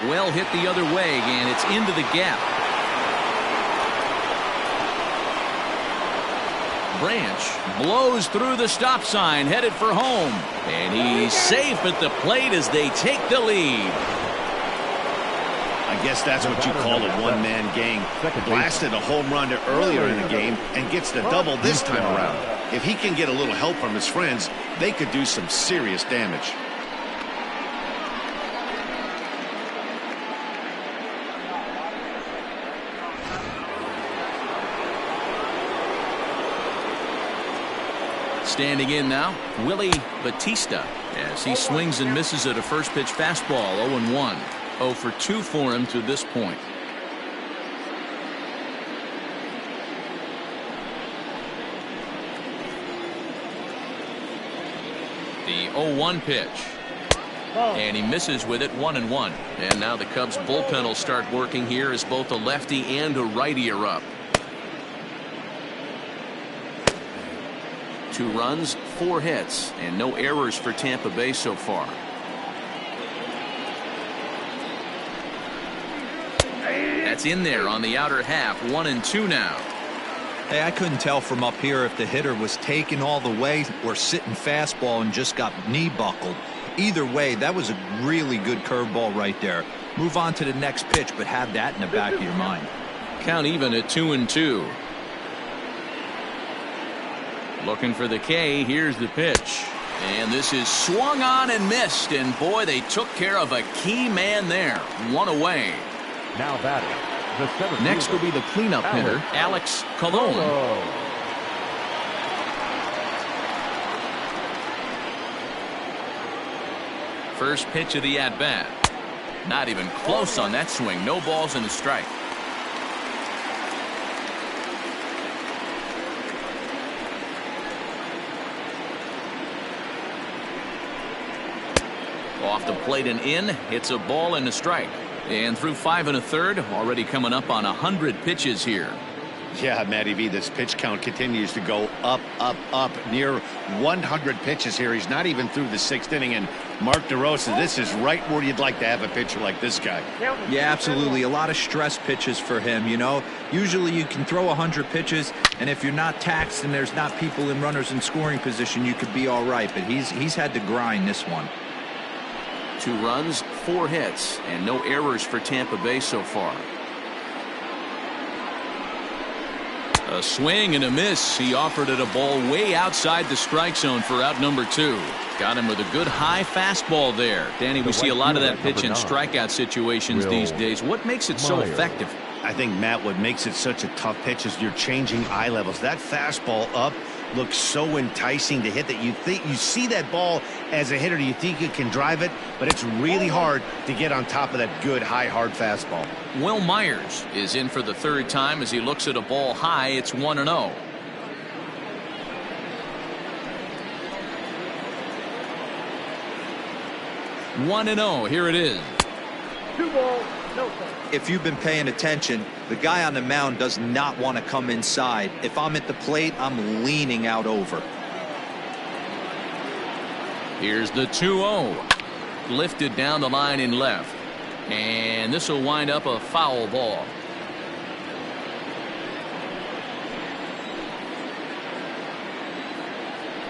Well hit the other way, and it's into the gap. Branch blows through the stop sign, headed for home. And he's safe at the plate as they take the lead. I guess that's what you call a one-man game. Blasted a home run earlier in the game and gets the double this time around. If he can get a little help from his friends, they could do some serious damage. Standing in now, Willie Batista, as he swings and misses at a first pitch fastball. 0-1. 0 for 2 for him to this point. The 0-1 pitch. And he misses with it. 1-1. And now the Cubs bullpen will start working here as both a lefty and a righty are up. 2 runs, 4 hits, and no errors for Tampa Bay so far. That's in there on the outer half. 1-2 now. Hey, I couldn't tell from up here if the hitter was taking all the way or sitting fastball and just got knee buckled. Either way, that was a really good curveball right there. Move on to the next pitch, but have that in the back of your mind. Count even at 2-2. Looking for the K. Here's the pitch. And this is swung on and missed. And boy, they took care of a key man there. 1 away. Now batting, Next will be the cleanup hitter, Alex Colon. First pitch of the at-bat. Not even close on that swing. No balls and a strike. Off the plate and in. Hits a ball and a strike. And through 5 1/3, already coming up on 100 pitches here. Yeah, Matty V, this pitch count continues to go up, up, up. Near 100 pitches here. He's not even through the 6th inning. And Mark DeRosa, this is right where you'd like to have a pitcher like this guy. Yeah, absolutely. A lot of stress pitches for him, you know. Usually you can throw 100 pitches, and if you're not taxed and there's not people in runners in scoring position, you could be all right. But he's had to grind this one. 2 runs, 4 hits, and no errors for Tampa Bay so far. A swing and a miss. He offered it a ball way outside the strike zone for out number 2. Got him with a good high fastball there. Danny, we see a lot of that pitch in strikeout situations these days. What makes it so effective? I think, Matt, what makes it such a tough pitch is you're changing eye levels. That fastball up looks so enticing to hit that you think you see that ball as a hitter, you think you can drive it, but it's really hard to get on top of that good high hard fastball. Will Myers is in for the 3rd time as he looks at a ball high. It's 1-0. Here it is. 2 balls, no strikes. If you've been paying attention, the guy on the mound does not want to come inside. If I'm at the plate, I'm leaning out over. Here's the 2-0. Lifted down the line in left. And this will wind up a foul ball.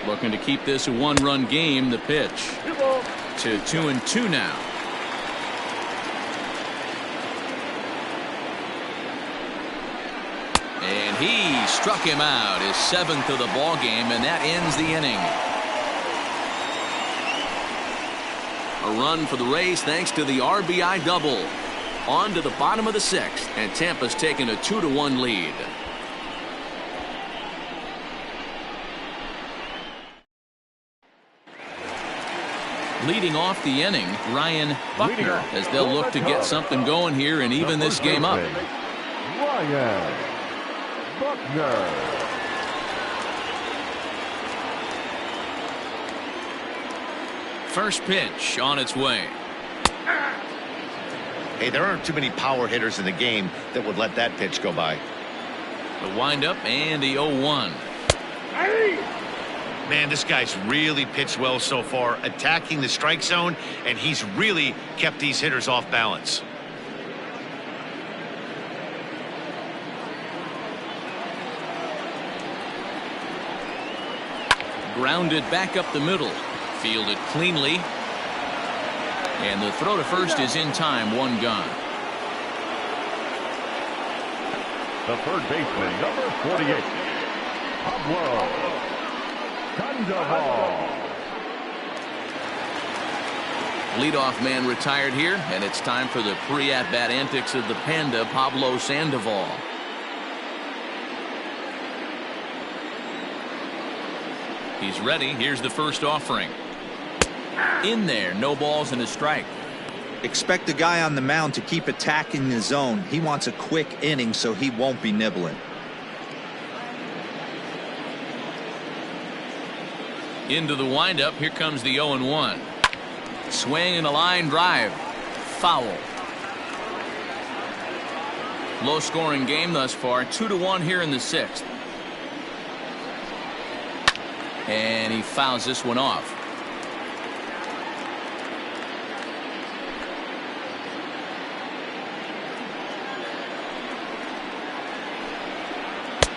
Looking to keep this a 1-run game. The pitch 2 balls. to 2-2 now. And he struck him out, his 7th of the ball game, and that ends the inning. A run for the Rays thanks to the RBI double. On to the bottom of the 6th, and Tampa's taking a 2-1 lead. Leading off the inning, Ryan Buckner, as they'll look to get something going here and even this game up. Ryan Buckner. First pitch on its way. Hey, there aren't too many power hitters in the game that would let that pitch go by. The windup and the 0-1. Man, this guy's really pitched well so far, attacking the strike zone, and he's really kept these hitters off balance. Grounded back up the middle. Fielded cleanly. And the throw to first is in time. 1 gone. The third baseman, number 48, Pablo Sandoval. Leadoff man retired here, and it's time for the pre-at-bat antics of the Panda, Pablo Sandoval. He's ready. Here's the first offering. In there, no balls and a strike. Expect the guy on the mound to keep attacking the zone. He wants a quick inning, so he won't be nibbling. Into the windup. Here comes the 0-1. Swing and a line drive. Foul. Low scoring game thus far. 2-1 here in the 6th. And he fouls this one off.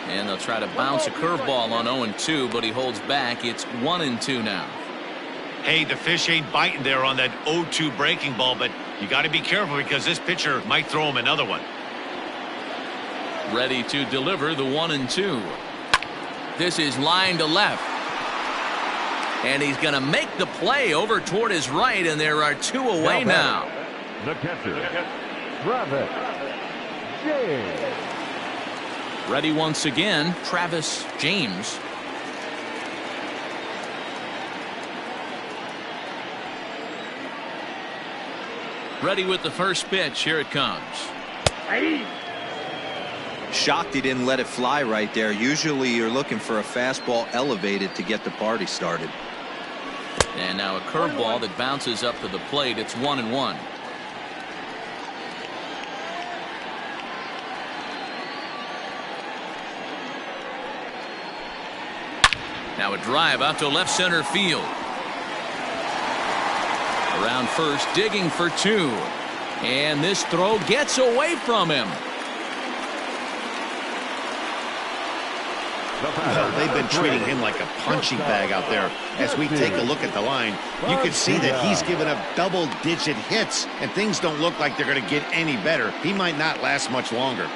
And they'll try to bounce a curveball on 0-2, but he holds back. It's 1-2 now. Hey, the fish ain't biting there on that 0-2 breaking ball, but you got to be careful because this pitcher might throw him another one. Ready to deliver the 1-2. This is line to left. And he's going to make the play over toward his right, and there are 2 away now. The catcher, Travis James. Ready once again, Travis James. Ready with the first pitch. Here it comes. Shocked he didn't let it fly right there. Usually you're looking for a fastball elevated to get the party started. And now a curveball that bounces up to the plate. It's 1-1. Now a drive out to left center field. Around first, digging for two. And this throw gets away from him. Well, they've been treating him like a punching bag out there. As we take a look at the line, you can see that he's given up double-digit hits, and things don't look like they're going to get any better. He might not last much longer.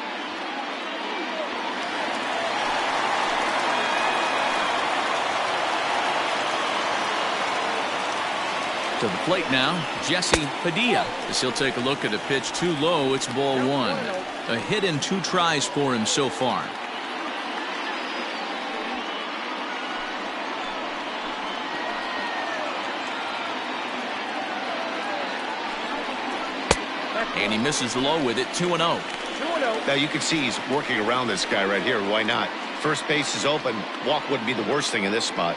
To the plate now, Jesse Padilla, as he'll take a look at a pitch too low. It's ball one. A hit in 2 tries for him so far. And he misses low with it. 2-0. Now you can see he's working around this guy right here. Why not? First base is open. Walk wouldn't be the worst thing in this spot.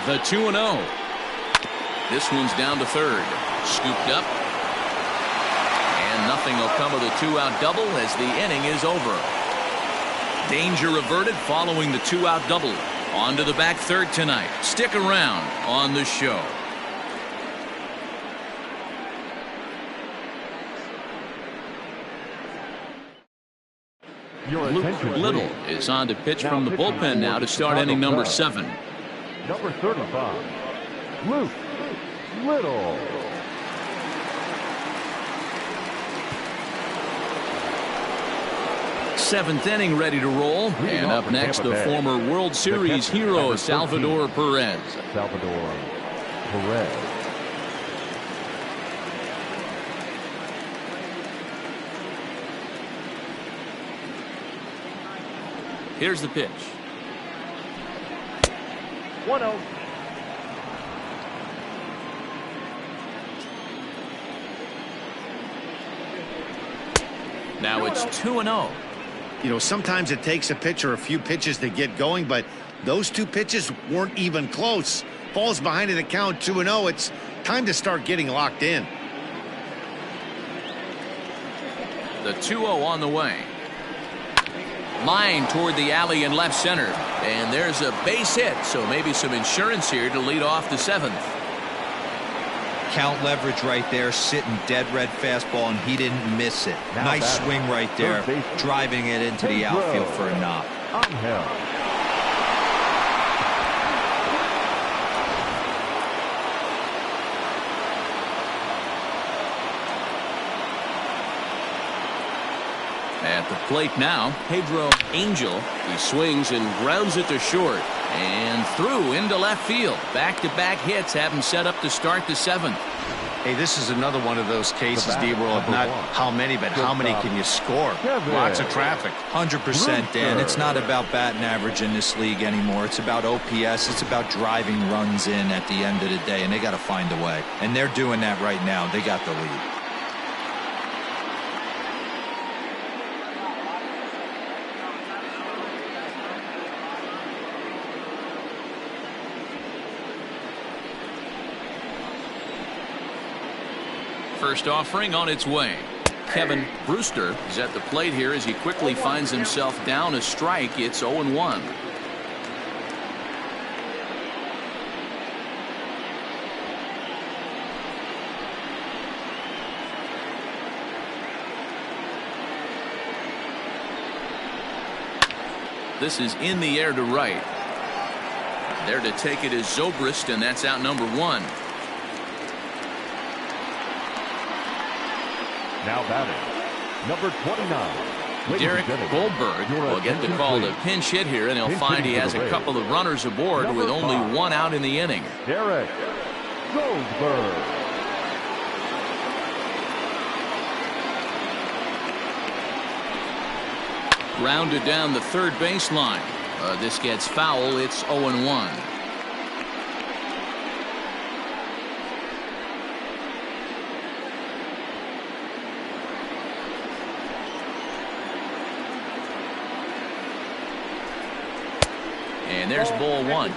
The 2-0. This one's down to third. Scooped up. And nothing will come of the 2-out double as the inning is over. Danger averted following the 2-out double. On to the back third tonight. Stick around on the show. Luke Little is on to pitch from the bullpen now to start inning number 7. Number 35, Luke Little. Seventh inning ready to roll. And up next, the former World Series hero, Salvador Perez. Salvador Perez. Here's the pitch. 1-0. Now it's 2-0. You know, sometimes it takes a pitcher a few pitches to get going, but those 2 pitches weren't even close. Falls behind in the count 2-0. It's time to start getting locked in. The 2-0 on the way. Line toward the alley in left center. And there's a base hit, so maybe some insurance here to lead off the 7th. Count leverage right there, sitting dead red fastball, and he didn't miss it. Nice swing right there, driving it into the outfield for a knock. At the plate now, Pedro Angel. He swings and grounds it to short. And through into left field. Back-to-back hits have him set up to start the 7th. Hey, this is another one of those cases, D-World, not how many, but how many can you score? Lots of traffic. 100%, Dan. It's not about batting average in this league anymore. It's about OPS. It's about driving runs in at the end of the day, and they got to find a way. And they're doing that right now. They got the lead. First offering on its way. Kevin Brewster is at the plate here as he quickly finds himself down a strike. It's 0-1. This is in the air to right. There to take it is Zobrist, and that's out number 1. Now batting, number 29. Derek Goldberg will get the call to pinch hit here, and he'll find he has a couple of runners aboard with only 1 out in the inning. Derek Goldberg. Grounded down the third baseline. This gets foul. It's 0-1. And there's ball one.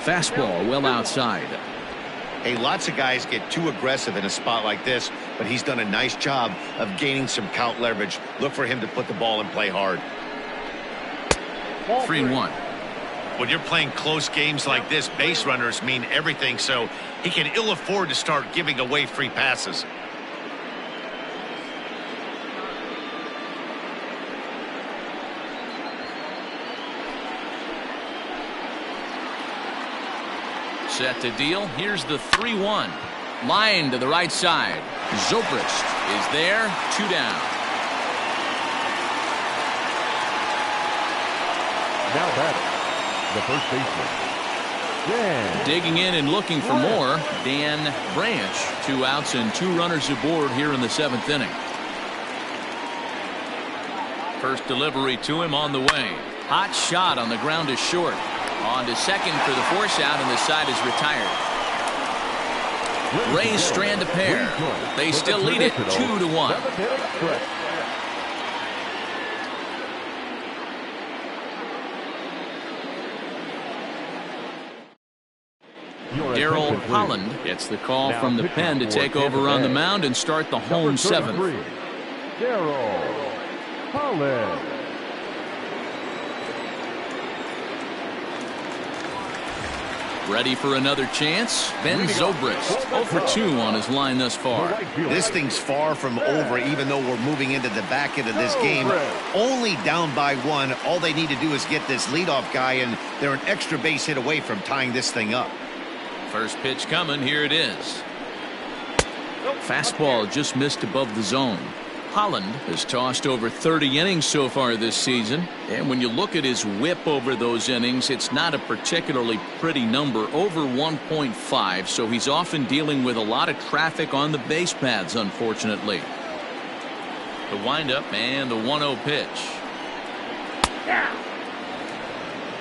Fastball well outside. Hey, lots of guys get too aggressive in a spot like this, but he's done a nice job of gaining some count leverage. Look for him to put the ball in play hard. 3-1. When you're playing close games like this, base runners mean everything, so he can ill afford to start giving away free passes. Set to deal. Here's the 3-1. Line to the right side. Zobrist is there. 2 down. Now batting, the first baseman, Dan. Digging in and looking for more. Dan Branch. 2 outs and 2 runners aboard here in the 7th inning. First delivery to him on the way. Hot shot on the ground is short. On to second for the force out, and the side is retired. Rays strand a pair. They still lead it 2-1. Darryl Holland gets the call from the pen to take over on the mound and start the home 7th. Darryl Holland. Ready for another chance? Ben Zobrist 0 for 2 on his line thus far. This thing's far from over, even though we're moving into the back end of this game. Only down by 1. All they need to do is get this leadoff guy, and they're an extra base hit away from tying this thing up. First pitch coming. Here it is. Fastball just missed above the zone. Holland has tossed over 30 innings so far this season, and when you look at his whip over those innings, it's not a particularly pretty number, over 1.5, so he's often dealing with a lot of traffic on the base paths, unfortunately. The windup and the 1-0 pitch. A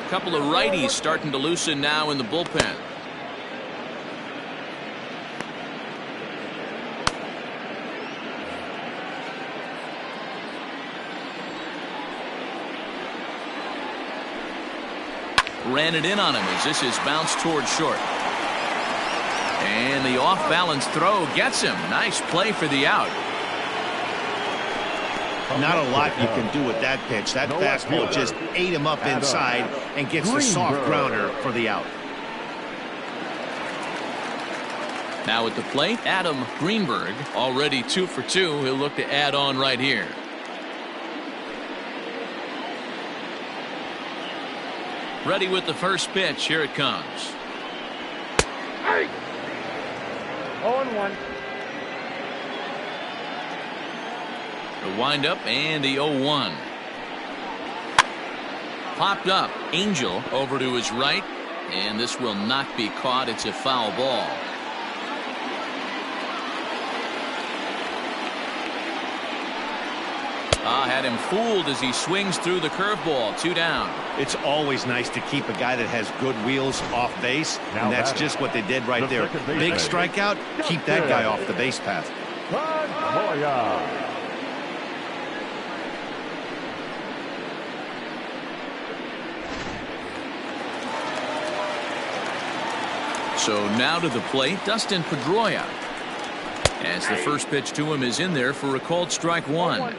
couple of righties starting to loosen now in the bullpen. Ran it in on him as this is bounced towards short. And the off-balance throw gets him. Nice play for the out. Not a lot you can do with that pitch. That fastball just ate him up inside and gets the soft grounder for the out. Now at the plate, Adam Greenberg, already 2 for 2. He'll look to add on right here. Ready with the first pitch. Here it comes. 0-1. The windup and the 0-1. Popped up. Angel over to his right. And this will not be caught. It's a foul ball. Had him fooled as he swings through the curveball. 2 down. It's always nice to keep a guy that has good wheels off base, and that's just what they did right there. Big strikeout, keep that guy off the base path. So now to the plate, Dustin Pedroia. As the first pitch to him is in there for a called strike 1.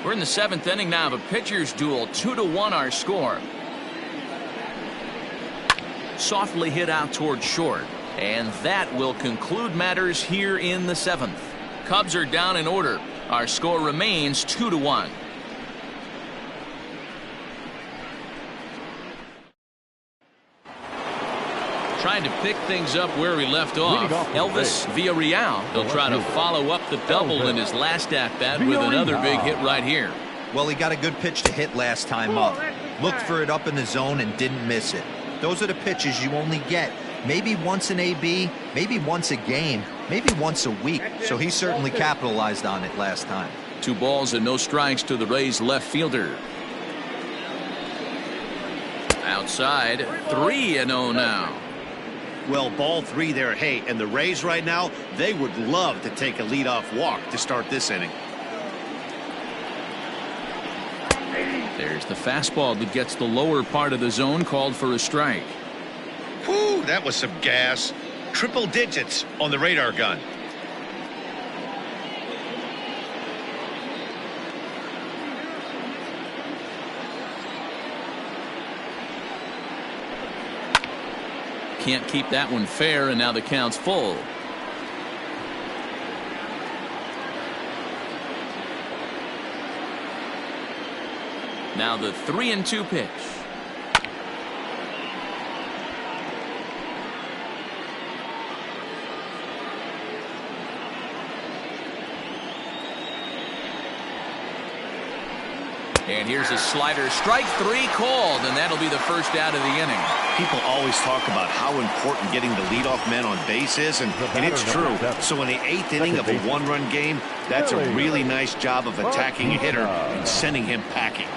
We're in the 7th inning now of a pitcher's duel. 2-1 our score. Softly hit out toward short. And that will conclude matters here in the 7th. Cubs are down in order. Our score remains 2-1. trying to pick things up where he left off. Elvis Villarreal. He'll try to follow up the double in his last at-bat with another big hit right here. Well, he got a good pitch to hit last time up. Looked for it up in the zone and didn't miss it. Those are the pitches you only get maybe once an AB, maybe once a game, maybe once a week. So he certainly capitalized on it last time. 2 balls and no strikes to the Rays left fielder. Outside, 3-0 now. Well, ball 3 there. Hey, and the Rays right now, they would love to take a leadoff walk to start this inning. There's the fastball that gets the lower part of the zone, called for a strike. Whew, that was some gas. Triple digits on the radar gun. Can't keep that one fair, and now the count's full. Now the 3-2 pitch. And here's a slider. Strike 3 called, and that'll be the first out of the inning. People always talk about how important getting the leadoff man on base is, and it's true. So in the 8th inning of a 1-run game, that's a really nice job of attacking a hitter and sending him packing.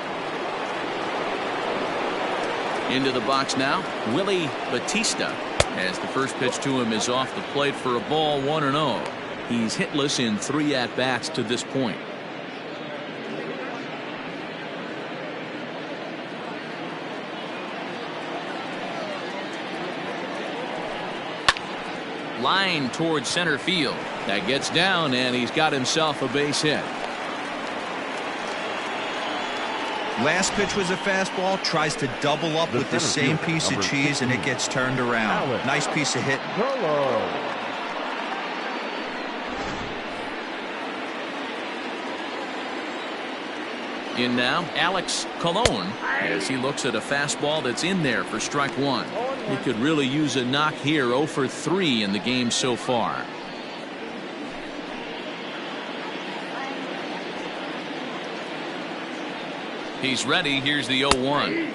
Into the box now, Willie Batista, as the first pitch to him is off the plate for a ball, 1-0. He's hitless in 3 at-bats to this point. Line towards center field. That gets down, and he's got himself a base hit. Last pitch was a fastball. Tries to double up with the same piece of cheese, and it gets turned around. Nice piece of hit. In now, Alex Colon, as he looks at a fastball that's in there for strike 1. He could really use a knock here. 0 for 3 in the game so far. He's ready. Here's the 0-1.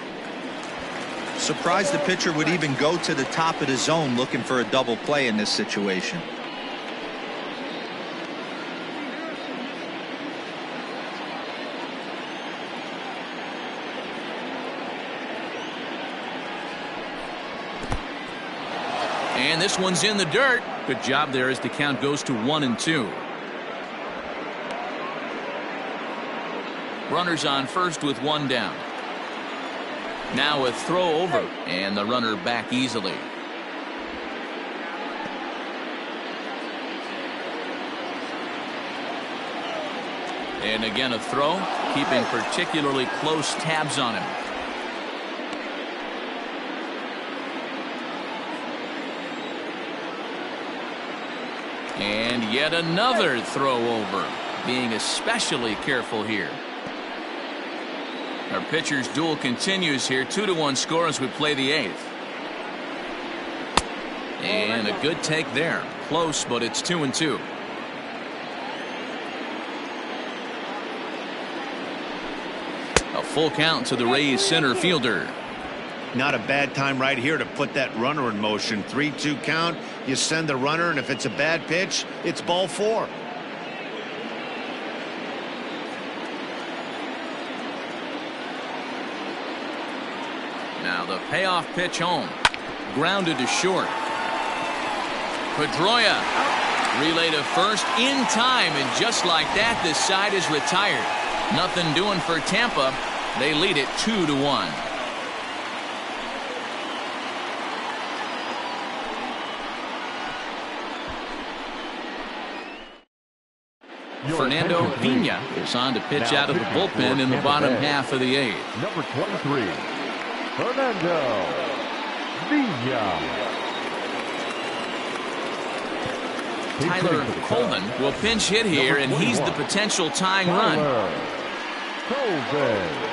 Surprised the pitcher would even go to the top of the zone looking for a double play in this situation. And this one's in the dirt. Good job there as the count goes to 1-2. Runners on first with 1 down. Now a throw over, and the runner back easily. And again a throw, keeping particularly close tabs on him. And yet another throw over, being especially careful here. Our pitcher's duel continues here. 2-1 score as we play the 8th. And a good take there. Close, but it's 2-2. A full count to the Rays center fielder. Not a bad time right here to put that runner in motion. 3-2 count. You send the runner, and if it's a bad pitch, it's ball 4. Now the payoff pitch home. Grounded to short. Pedroia. Relay to first in time, and just like that, this side is retired. Nothing doing for Tampa. They lead it 2-1. Fernando Pena is on to pitch out of the bullpen in the bottom half of the 8th. Number 23, Fernando Pena. Tyler Colvin will pinch hit here, and he's the potential tying run. Colvin.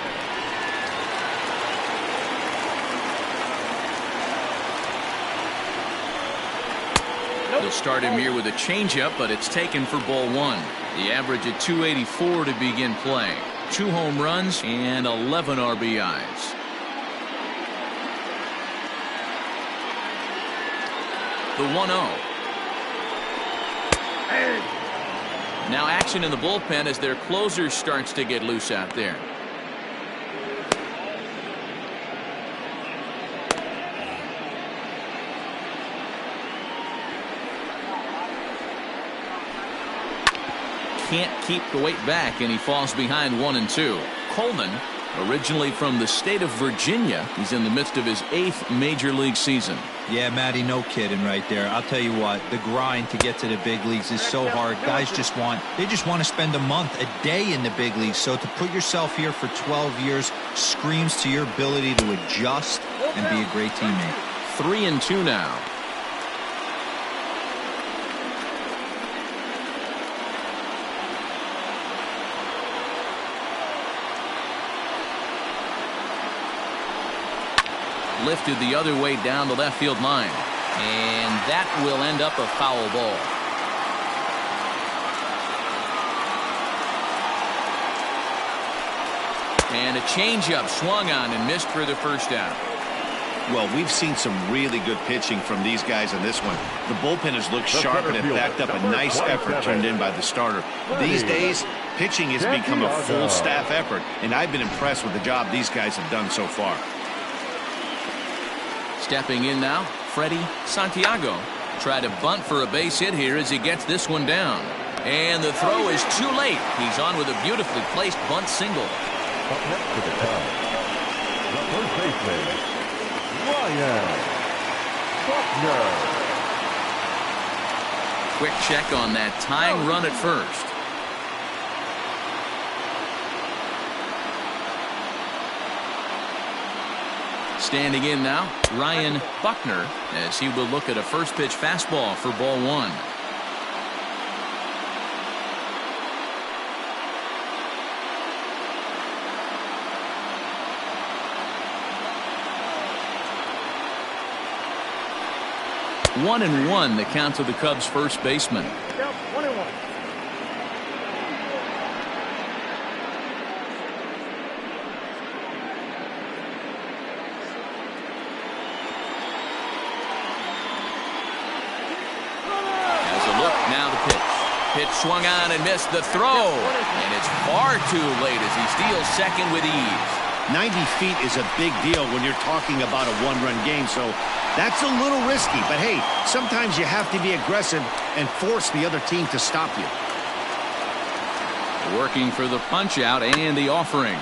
They'll start him here with a changeup, but it's taken for ball one. The average at 284 to begin play. 2 home runs and 11 RBIs. The 1-0. Now action in the bullpen as their closer starts to get loose out there. Can't keep the weight back, and he falls behind 1-2. Coleman, originally from the state of Virginia, he's in the midst of his 8th major league season. Yeah, Matty, no kidding right there. I'll tell you what, the grind to get to the big leagues is so hard. Guys just want to spend a month, a day in the big leagues. So to put yourself here for 12 years screams to your ability to adjust and be a great teammate. 3-2 now. Lifted the other way down the left field line, and that will end up a foul ball. And a changeup swung on and missed for the first out. Well, we've seen some really good pitching from these guys in this one. The bullpen has looked sharp and it backed up a nice effort turned in by the starter. These days, pitching has become a full staff effort, and I've been impressed with the job these guys have done so far. Stepping in now, Freddie Santiago. Try to bunt for a base hit here as he gets this one down. And the throw is too late. He's on with a beautifully placed bunt single. Up next to the Cubs, the first baseman, Ryan Buckner. Quick check on that tying run at first. Standing in now, Ryan Buckner, as he will look at a first pitch fastball for ball one. One and one, the count to the Cubs' first baseman. Yep, 1-1. Pitch swung on and missed the throw, and it's far too late as he steals second with ease. 90 feet is a big deal when you're talking about a one-run game, so that's a little risky. But hey, sometimes you have to be aggressive and force the other team to stop you. Working for the punch-out and the offering.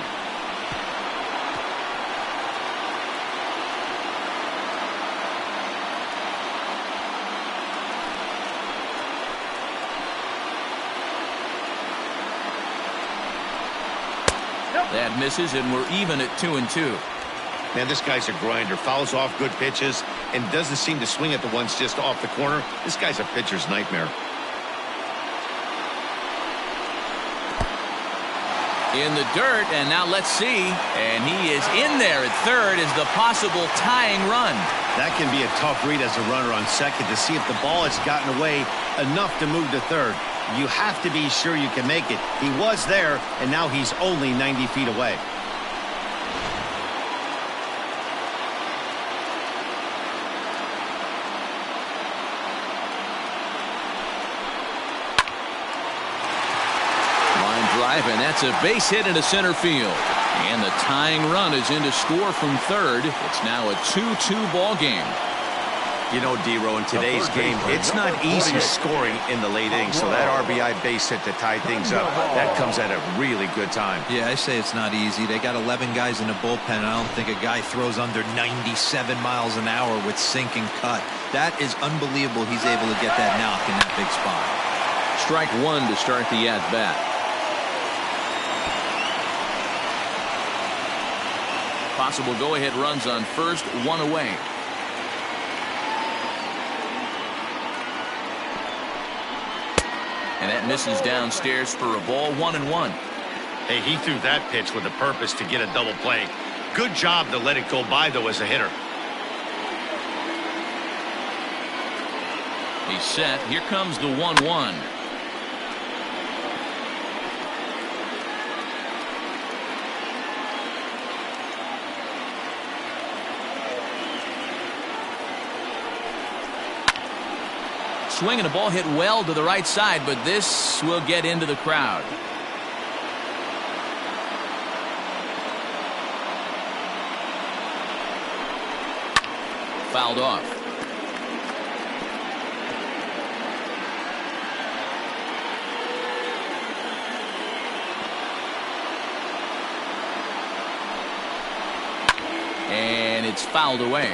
That misses, and we're even at 2-2. Man, this guy's a grinder. Fouls off good pitches and doesn't seem to swing at the ones just off the corner. This guy's a pitcher's nightmare. In the dirt, and now let's see. And he is in there at third as the possible tying run. That can be a tough read as a runner on second to see if the ball has gotten away enough to move to third. You have to be sure you can make it. He was there, and now he's only 90 feet away. Line drive, and that's a base hit into center field. And the tying run is in to score from third. It's now a 2-2 ball game. You know, D-Row, in today's game, it's not easy scoring in the late innings, so that RBI base hit to tie things up, that comes at a really good time. Yeah, I say it's not easy. They got 11 guys in the bullpen, and I don't think a guy throws under 97 miles an hour with sink and cut. That is unbelievable he's able to get that knock in that big spot. Strike one to start the at-bat. Possible go-ahead runs on first, one away. And that misses downstairs for a ball, 1-1. Hey, he threw that pitch with a purpose to get a double play. Good job to let it go by, though, as a hitter. He's set. Here comes the 1-1. Swing and a ball hit well to the right side, but this will get into the crowd. Fouled off. And it's fouled away.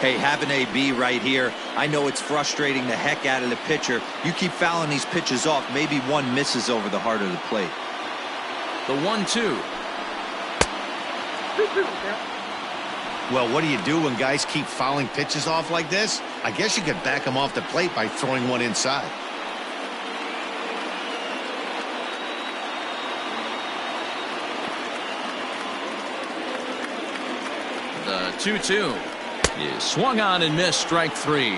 Hey, have an AB right here. I know it's frustrating the heck out of the pitcher. You keep fouling these pitches off, maybe one misses over the heart of the plate. The 1-2. Well, what do you do when guys keep fouling pitches off like this? I guess you could back them off the plate by throwing one inside. The 2-2 is swung on and missed, strike 3.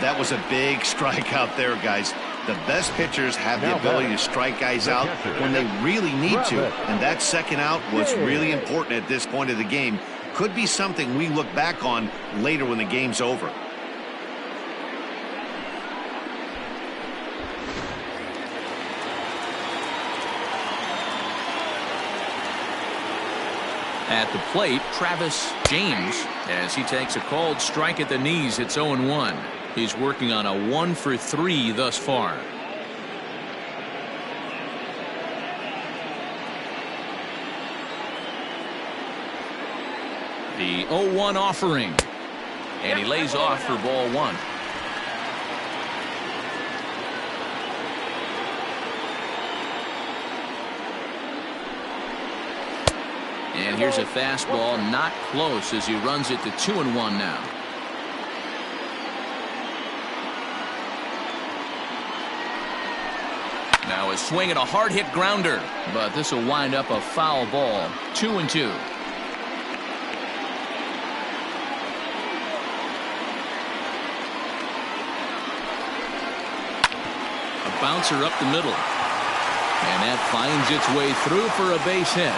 That was a big strike out there, guys. The best pitchers have the ability to strike guys out when they really need to. And that second out was really important at this point of the game. Could be something we look back on later when the game's over. At the plate, Travis James, as he takes a called strike at the knees. It's 0-1. He's working on a 1-for-3 thus far. The 0-1 offering. And he lays off for ball 1. And here's a fastball, not close, as he runs it to 2-1 now. Now a swing and a hard hit grounder, but this will wind up a foul ball. 2-2. A bouncer up the middle, and that finds its way through for a base hit.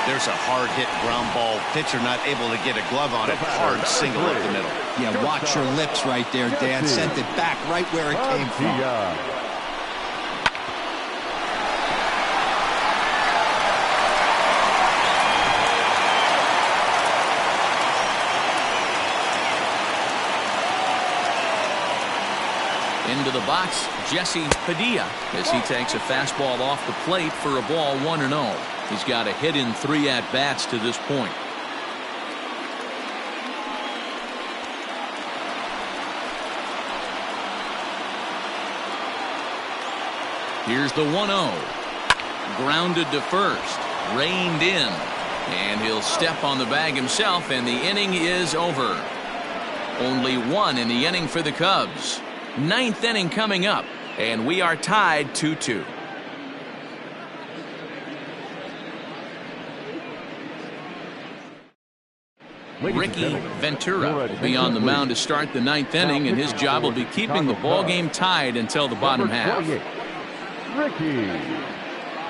There's a hard hit ground ball. Pitcher not able to get a glove on it. Hard single up the middle. Yeah, watch your lips right there, Dan. Sent it back right where it came from. Into the box, Jesse Padilla, as he takes a fastball off the plate for a ball 1-0. He's got a hit in 3 at-bats to this point. Here's the 1-0. Grounded to first. Reined in. And he'll step on the bag himself, and the inning is over. Only 1 in the inning for the Cubs. 9th inning coming up, and we are tied 2-2. Ricky Ventura will be on the mound to start the 9th inning, and his job will be keeping the ball game tied until the bottom half. Ricky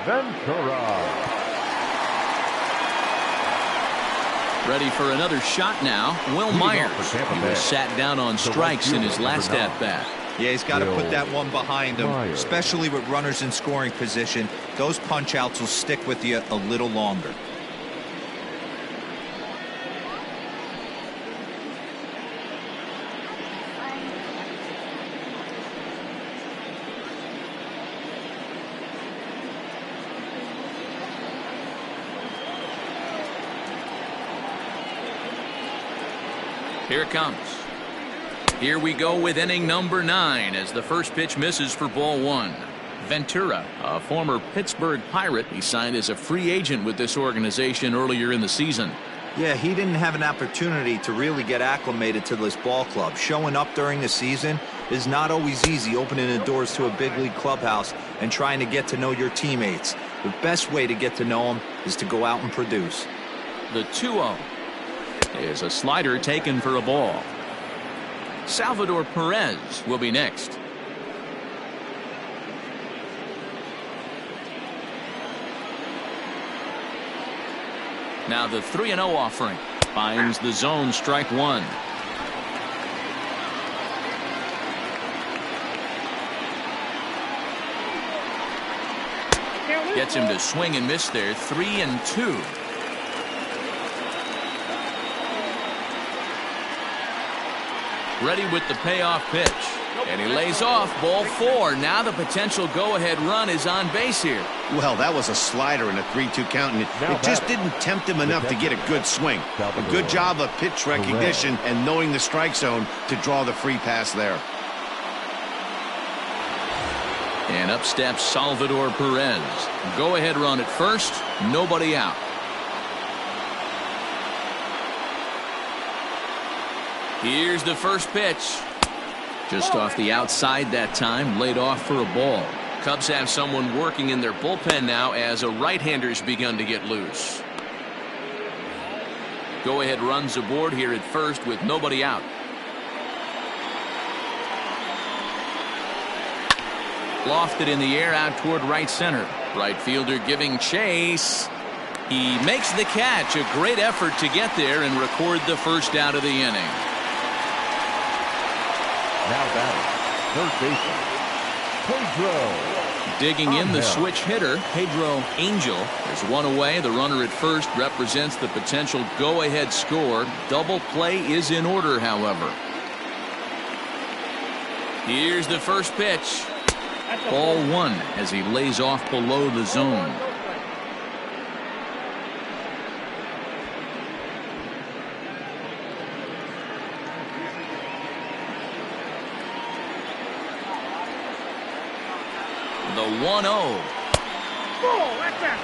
Ventura. Ready for another shot now. Will Myers. He was sat down on strikes in his last at-bat. Yeah, he's got to put that one behind him, especially with runners in scoring position. Those punch-outs will stick with you a little longer. Here it comes. Here we go with inning number 9 as the first pitch misses for ball 1. Ventura, a former Pittsburgh Pirate, he signed as a free agent with this organization earlier in the season. Yeah, he didn't have an opportunity to really get acclimated to this ball club. Showing up during the season is not always easy, opening the doors to a big league clubhouse and trying to get to know your teammates. The best way to get to know them is to go out and produce. The 2-0 is a slider taken for a ball. Salvador Perez will be next. Now the 3-0 offering. Finds the zone, strike one. Gets him to swing and miss there. 3-2. Ready with the payoff pitch. And he lays off, ball 4. Now the potential go-ahead run is on base here. Well, that was a slider in a 3-2 count, and it just didn't tempt him enough to get a good swing. A good job of pitch recognition and knowing the strike zone to draw the free pass there. And up steps Salvador Perez. Go-ahead run at first, nobody out. Here's the first pitch. Just off the outside that time, laid off for a ball. Cubs have someone working in their bullpen now as a right-hander's begun to get loose. Go-ahead runs aboard here at first with nobody out. Lofted in the air out toward right center. Right fielder giving chase. He makes the catch. A great effort to get there and record the first out of the inning. Now batting, third baseman, Pedro. Digging in the switch hitter, Pedro Angel. There's one away. The runner at first represents the potential go-ahead score. Double play is in order, however. Here's the first pitch. Ball 1 as he lays off below the zone. The 1-0. Oh, that's that.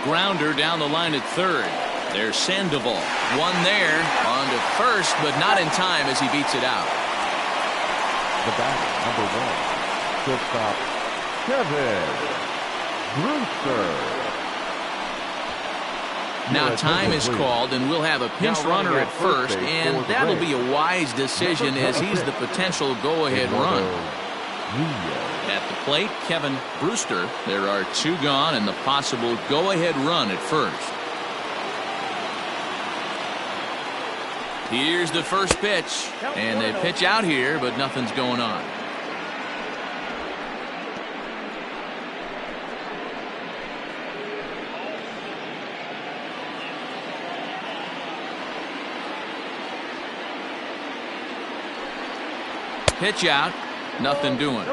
Grounder down the line at third. There's Sandoval. One there. On to first, but not in time as he beats it out. The batter, number 1, shortstop, Kevin Brewster. Now time is called, and we'll have a pinch runner at first, and that'll be a wise decision as he's the potential go-ahead run. At the plate, Kevin Brewster. There are 2 gone and the possible go-ahead run at first. Here's the first pitch, and they pitch out here, but nothing's going on. Pitch out, nothing doing.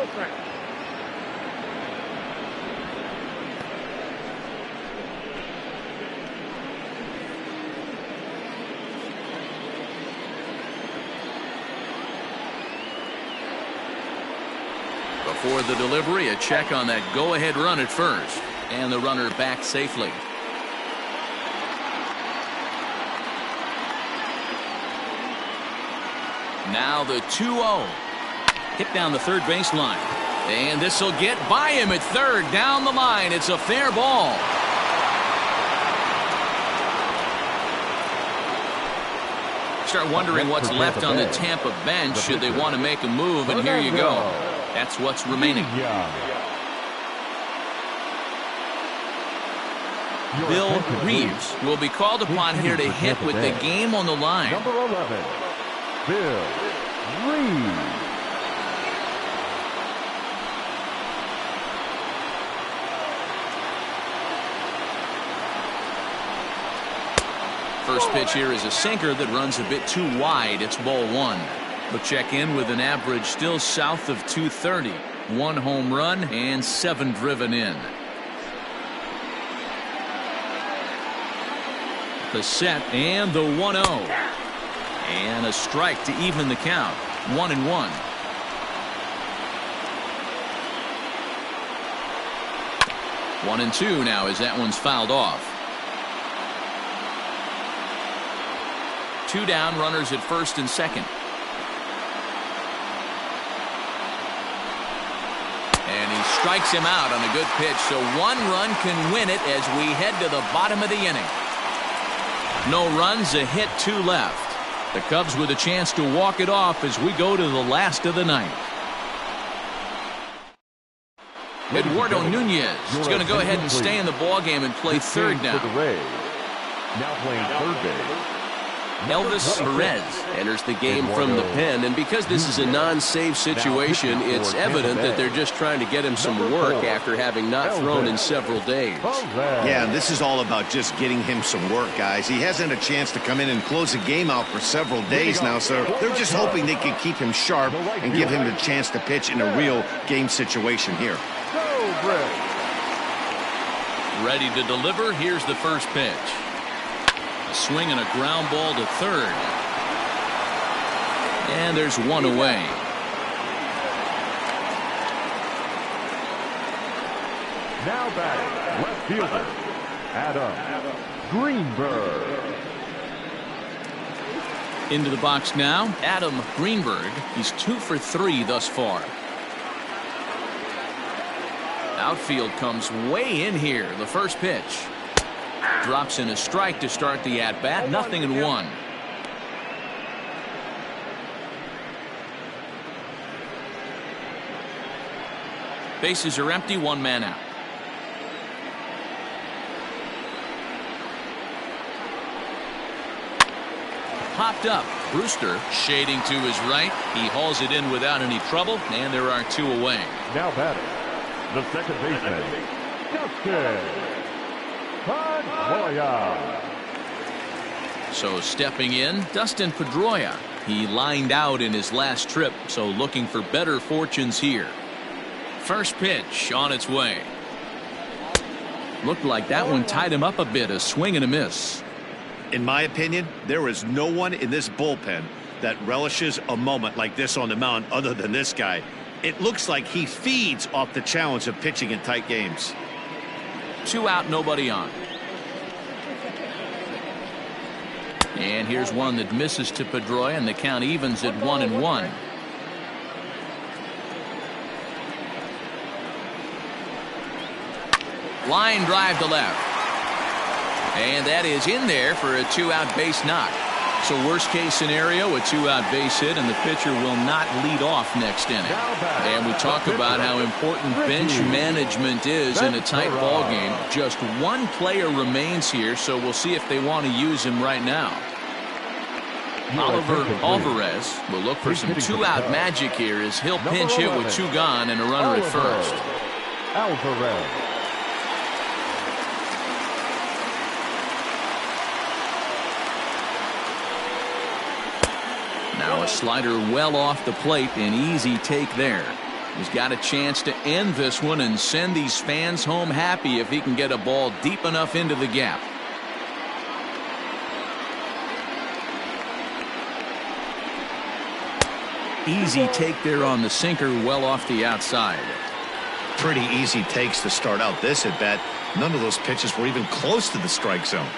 Before the delivery, a check on that go-ahead run at first, and the runner back safely. Now the 2-0. Hit down the third baseline. And this will get by him at third. Down the line. It's a fair ball. Start wondering what's left on the Tampa bench should they want to make a move, and here you go. That's what's remaining. Bill Reeves will be called upon here to hit with the game on the line. Number 11, Bill Reeves. First pitch here is a sinker that runs a bit too wide. It's ball 1. We'll check in with an average still south of 230. 1 home run and 7 driven in. The set and the 1-0. And a strike to even the count. 1-1. One and two now as that one's fouled off. 2 down, runners at first and second. strikes him out on a good pitch, so 1 run can win it as we head to the bottom of the inning. No runs, a hit, 2 left. The Cubs with a chance to walk it off as we go to the last of the ninth. Eduardo Nunez is going to go ahead and stay in the ballgame and play third now. Now playing third base. Elvis Perez enters the game from the pen, and because this is a non-save situation, it's evident that they're just trying to get him some work after having not thrown in several days. Yeah, and this is all about just getting him some work, guys. He hasn't had a chance to come in and close the game out for several days now, so they're just hoping they can keep him sharp and give him the chance to pitch in a real game situation here. Ready to deliver. Here's the first pitch. A swing and a ground ball to third. And there's 1 away. Now batting, left fielder, Adam Greenberg. Into the box now, Adam Greenberg. He's 2 for 3 thus far. Outfield comes way in here. The first pitch. Drops in a strike to start the at-bat. 0-1. Bases are empty. 1 man out. Popped up. Brewster shading to his right. He hauls it in without any trouble, and there are 2 away. Now batting, the second baseman, Dustin Pedroia. So stepping in, Dustin Pedroia. He lined out in his last trip, so looking for better fortunes here. First pitch on its way. Looked like that one tied him up a bit. A swing and a miss. In my opinion, there is no one in this bullpen that relishes a moment like this on the mound other than this guy. It looks like he feeds off the challenge of pitching in tight games. 2 out, nobody on. And here's one that misses to Pedroia, and the count evens at 1-1. Line drive to left. And that is in there for a 2-out base knock. So worst case scenario, a 2-out base hit, and the pitcher will not lead off next inning. And we talk about how important bench management is in a tight ball game. Just 1 player remains here, so we'll see if they want to use him right now. Oliver Alvarez will look for some 2-out magic here as he'll pinch hit with 2 gone and a runner at first. Alvarez. Now a slider well off the plate, an easy take there. He's got a chance to end this one and send these fans home happy if he can get a ball deep enough into the gap. Easy take there on the sinker, well off the outside. Pretty easy takes to start out this at bat. None of those pitches were even close to the strike zone.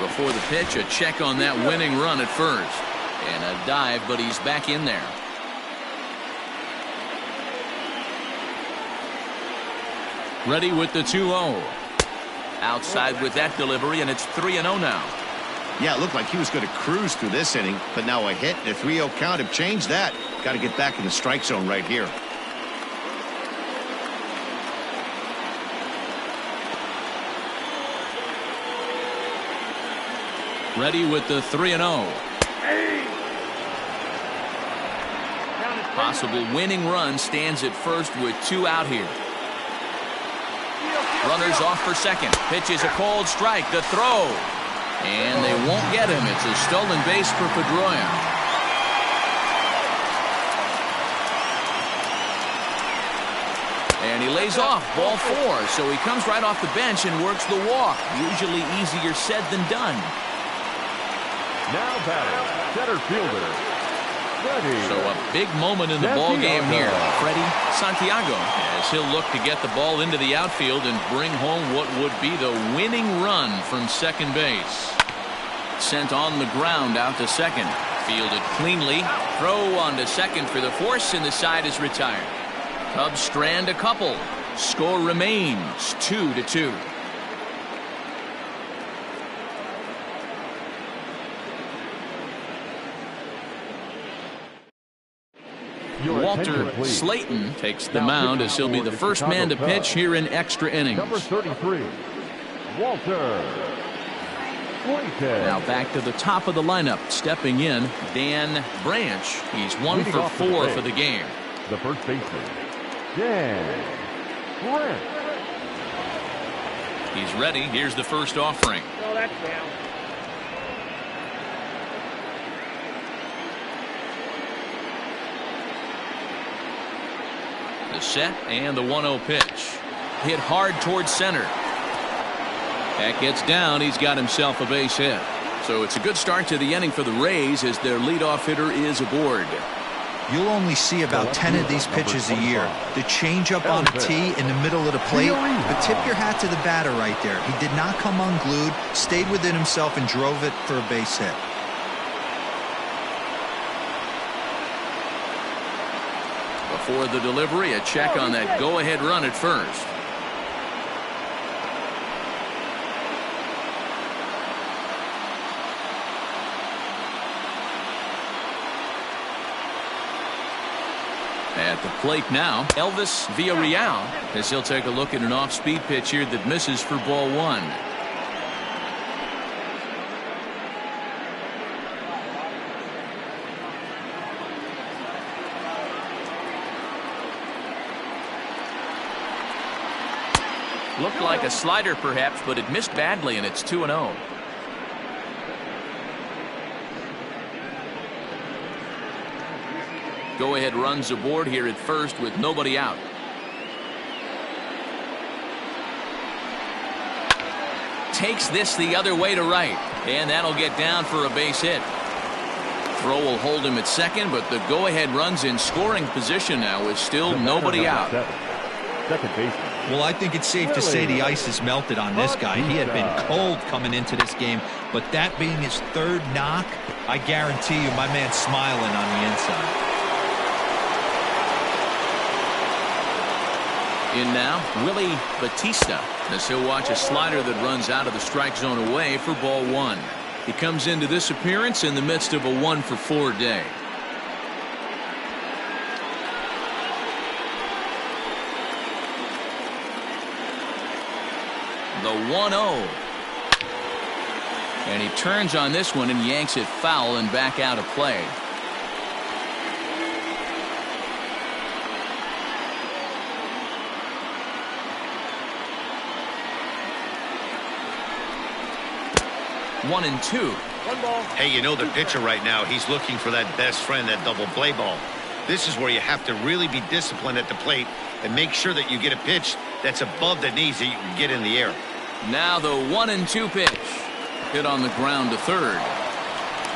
Before the pitch, a check on that winning run at first. And a dive, but he's back in there. Ready with the 2-0. Outside with that delivery, and it's 3-0 now. Yeah, it looked like he was going to cruise through this inning, but now a hit and a 3-0 count have changed that. Got to get back in the strike zone right here. Ready with the 3-0. Possible winning run stands at first with 2 out here. Runners off for second. Pitch is a cold strike. The throw. And they won't get him. It's a stolen base for Pedroia. And he lays off. Ball 4. So he comes right off the bench and works the walk. Usually easier said than done. Now batting, center fielder. So a big moment in the ball game here. Freddie Santiago, as he'll look to get the ball into the outfield and bring home what would be the winning run from second base. Sent on the ground out to second. Fielded cleanly. Throw on to second for the force, and the side is retired. Cubs strand a couple. Score remains 2-2. Walter Slayton takes the mound as he'll be the first man to pitch here in extra innings. Number 33, Walter Slayton. Now back to the top of the lineup. Stepping in, Dan Branch. He's 1 for 4 for the game. The first baseman, Dan Branch. He's ready. Here's the first offering. No, that's down. The set and the 1-0 pitch. Hit hard towards center. That gets down. He's got himself a base hit. So it's a good start to the inning for the Rays as their leadoff hitter is aboard. You'll only see about 10 of these pitches a year. The changeup on a tee in the middle of the plate, but tip your hat to the batter right there. He did not come unglued, stayed within himself, and drove it for a base hit. Before the delivery, a check on that go-ahead run at first. At the plate now, Elvis Villarreal, as he'll take a look at an off-speed pitch here that misses for ball 1. Looked like a slider perhaps, but it missed badly, and it's 2-0. Go-ahead runs aboard here at first with nobody out. Takes this the other way to right, and that'll get down for a base hit. Throw will hold him at second, but the go-ahead run's in scoring position now with still nobody out. Second baseman. Well, I think it's safe to say the ice has melted on this guy. He had been cold coming into this game, but that being his third knock, I guarantee you my man's smiling on the inside. In now, Willie Batista, as he'll watch a slider that runs out of the strike zone away for ball 1. He comes into this appearance in the midst of a 1 for 4 day. The 1-0. And he turns on this one and yanks it foul and back out of play. One and two. Hey, you know the pitcher right now, he's looking for that best friend, that double play ball. This is where you have to really be disciplined at the plate and make sure that you get a pitch that's above the knees that you can get in the air. Now the 1-2 pitch. Hit on the ground to third.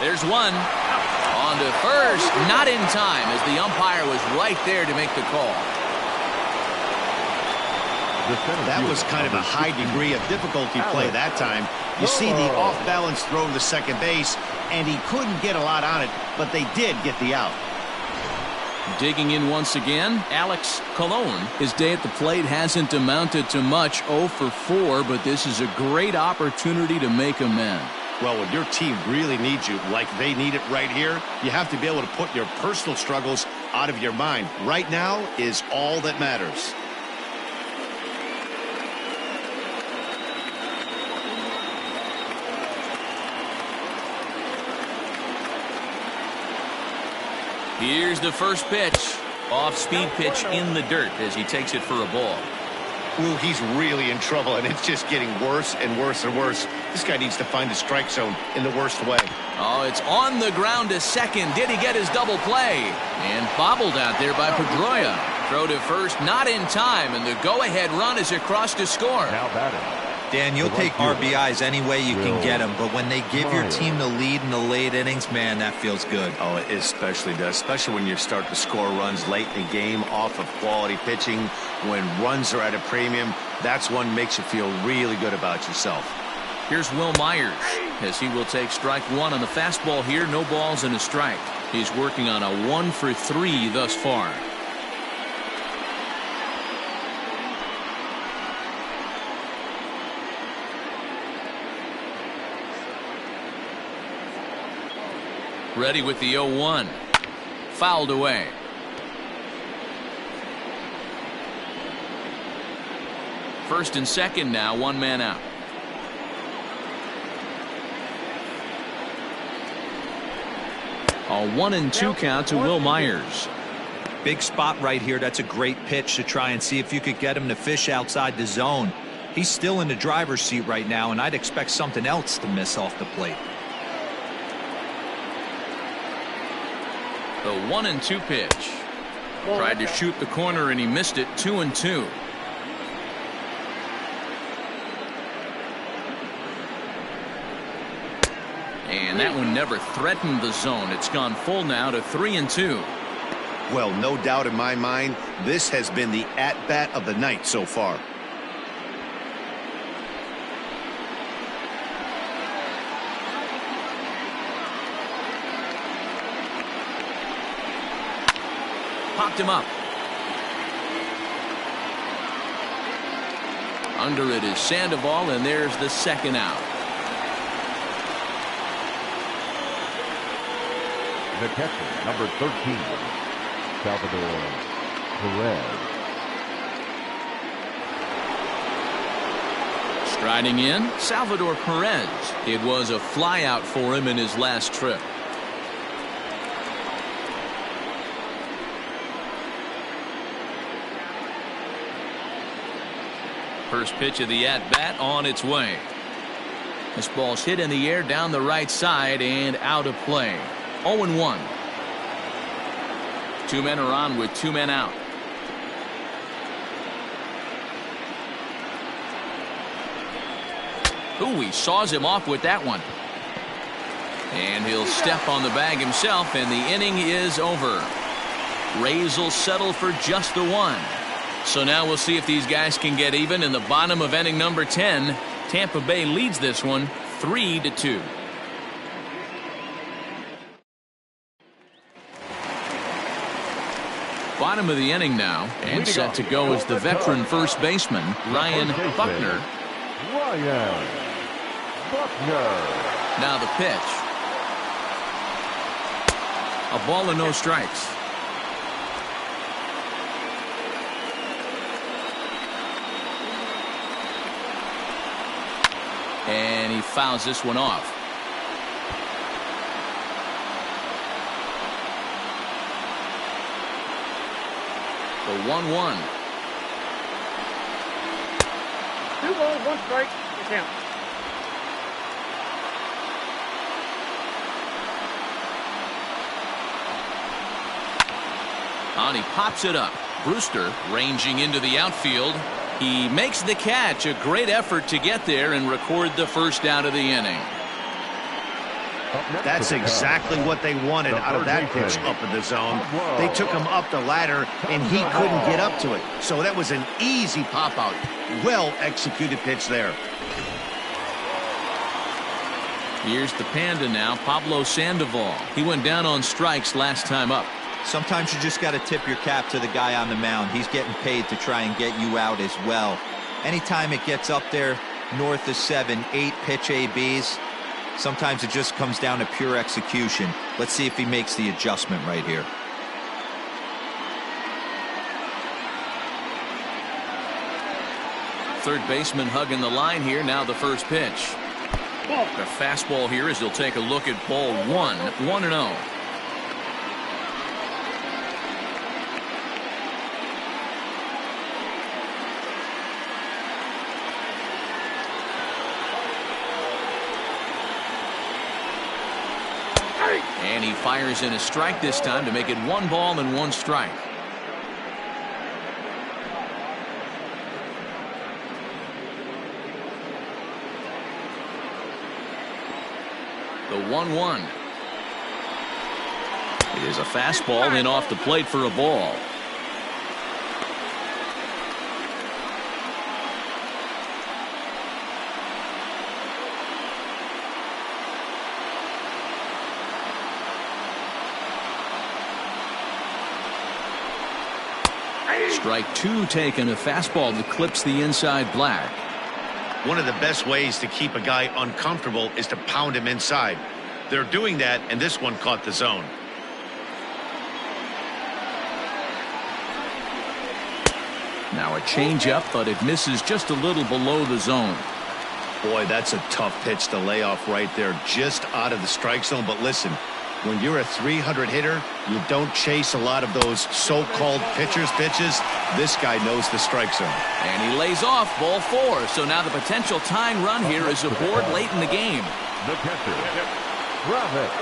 There's one. On to first. Not in time as the umpire was right there to make the call. That was kind of a high degree of difficulty play that time. You see the off-balance throw to second base, and he couldn't get a lot on it, but they did get the out. Digging in once again, Alex Colon. His day at the plate hasn't amounted to much, 0 for 4, but this is a great opportunity to make amends. Well, when your team really needs you, like they need it right here, you have to be able to put your personal struggles out of your mind. Right now is all that matters. Here's the first pitch. Off-speed pitch in the dirt as he takes it for a ball. Ooh, he's really in trouble, and it's just getting worse and worse and worse. This guy needs to find the strike zone in the worst way. Oh, it's on the ground to second. Did he get his double play? And bobbled out there by Pedroia. Throw to first, not in time, and the go-ahead run is across to score. Now batting. Dan, you'll take RBIs any way you can get them, but when they give your team the lead in the late innings, man, that feels good. Oh, it especially does, especially when you start to score runs late in the game off of quality pitching. When runs are at a premium, that's one makes you feel really good about yourself. Here's Will Myers as he will take strike one on the fastball here. No balls and a strike. He's working on a 1 for 3 thus far. Ready with the 0-1. Fouled away. First and second now, one man out. A 1-2 count to Will Myers. Big spot right here. That's a great pitch to try and see if you could get him to fish outside the zone. He's still in the driver's seat right now, and I'd expect something else to miss off the plate. The 1-2 pitch. Tried to shoot the corner and he missed it. 2-2. And that one never threatened the zone. It's gone full now to 3-2. Well, no doubt in my mind, this has been the at-bat of the night so far. Popped him up. Under it is Sandoval, and there's the second out. The catcher, number 13, Salvador Perez. Striding in, Salvador Perez. It was a flyout for him in his last trip. First pitch of the at-bat on its way. This ball's hit in the air down the right side and out of play. 0-1. Two men are on with two men out. Ooh, he saws him off with that one. And he'll step on the bag himself, and the inning is over. Rays will settle for just the one. So now we'll see if these guys can get even in the bottom of inning number 10. Tampa Bay leads this one 3-2. Bottom of the inning now, and set to go is the veteran first baseman, Ryan Buckner. Ryan Buckner. Now the pitch. A ball and no strikes. And he fouls this one off. The 1-1. 2 balls, 1 strike. The count. And he pops it up. Brewster ranging into the outfield. He makes the catch. A great effort to get there and record the first out of the inning. That's exactly what they wanted out of that pitch up in the zone. They took him up the ladder, and he couldn't get up to it. So that was an easy pop-out. Well-executed pitch there. Here's the Panda now, Pablo Sandoval. He went down on strikes last time up. Sometimes you just got to tip your cap to the guy on the mound. He's getting paid to try and get you out as well. Anytime it gets up there north of 7, 8 pitch ABs, sometimes it just comes down to pure execution. Let's see if he makes the adjustment right here. Third baseman hugging the line here. Now the first pitch. The fastball here as he'll take a look at ball 1. 1-0. And he fires in a strike this time to make it 1 ball and 1 strike. The 1-1. It is a fastball in off the plate for a ball. Strike 2 taken, a fastball that clips the inside black. One of the best ways to keep a guy uncomfortable is to pound him inside. They're doing that, and this one caught the zone. Now a changeup, but it misses just a little below the zone. Boy, that's a tough pitch to lay off right there, just out of the strike zone. But listen, when you're a 300 hitter, you don't chase a lot of those so-called pitcher's pitches. This guy knows the strike zone. And he lays off ball 4. So now the potential tying run here is aboard late in the game. The catcher, Travis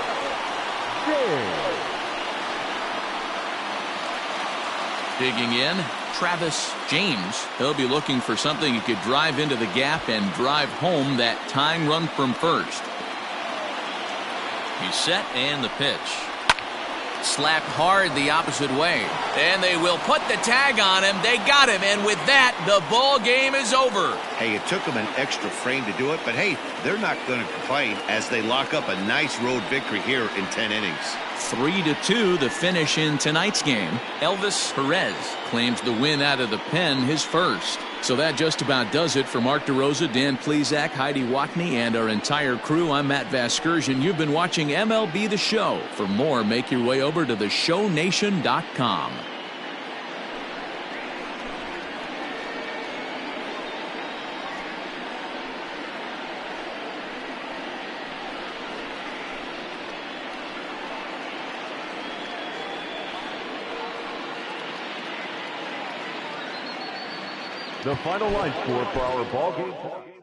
James. Digging in, Travis James. He'll be looking for something he could drive into the gap and drive home that tying run from first. He's set, and the pitch. Slapped hard the opposite way. And they will put the tag on him. They got him, and with that, the ball game is over. Hey, it took them an extra frame to do it, but hey, they're not going to complain as they lock up a nice road victory here in 10 innings. 3-2 the finish in tonight's game. Elvis Perez claims the win out of the pen, his first. So that just about does it for Mark DeRosa, Dan Plesac, Heidi Watney, and our entire crew. I'm Matt Vasgersian. You've been watching MLB The Show. For more, make your way over to theshownation.com. The final line score for our ball game tonight.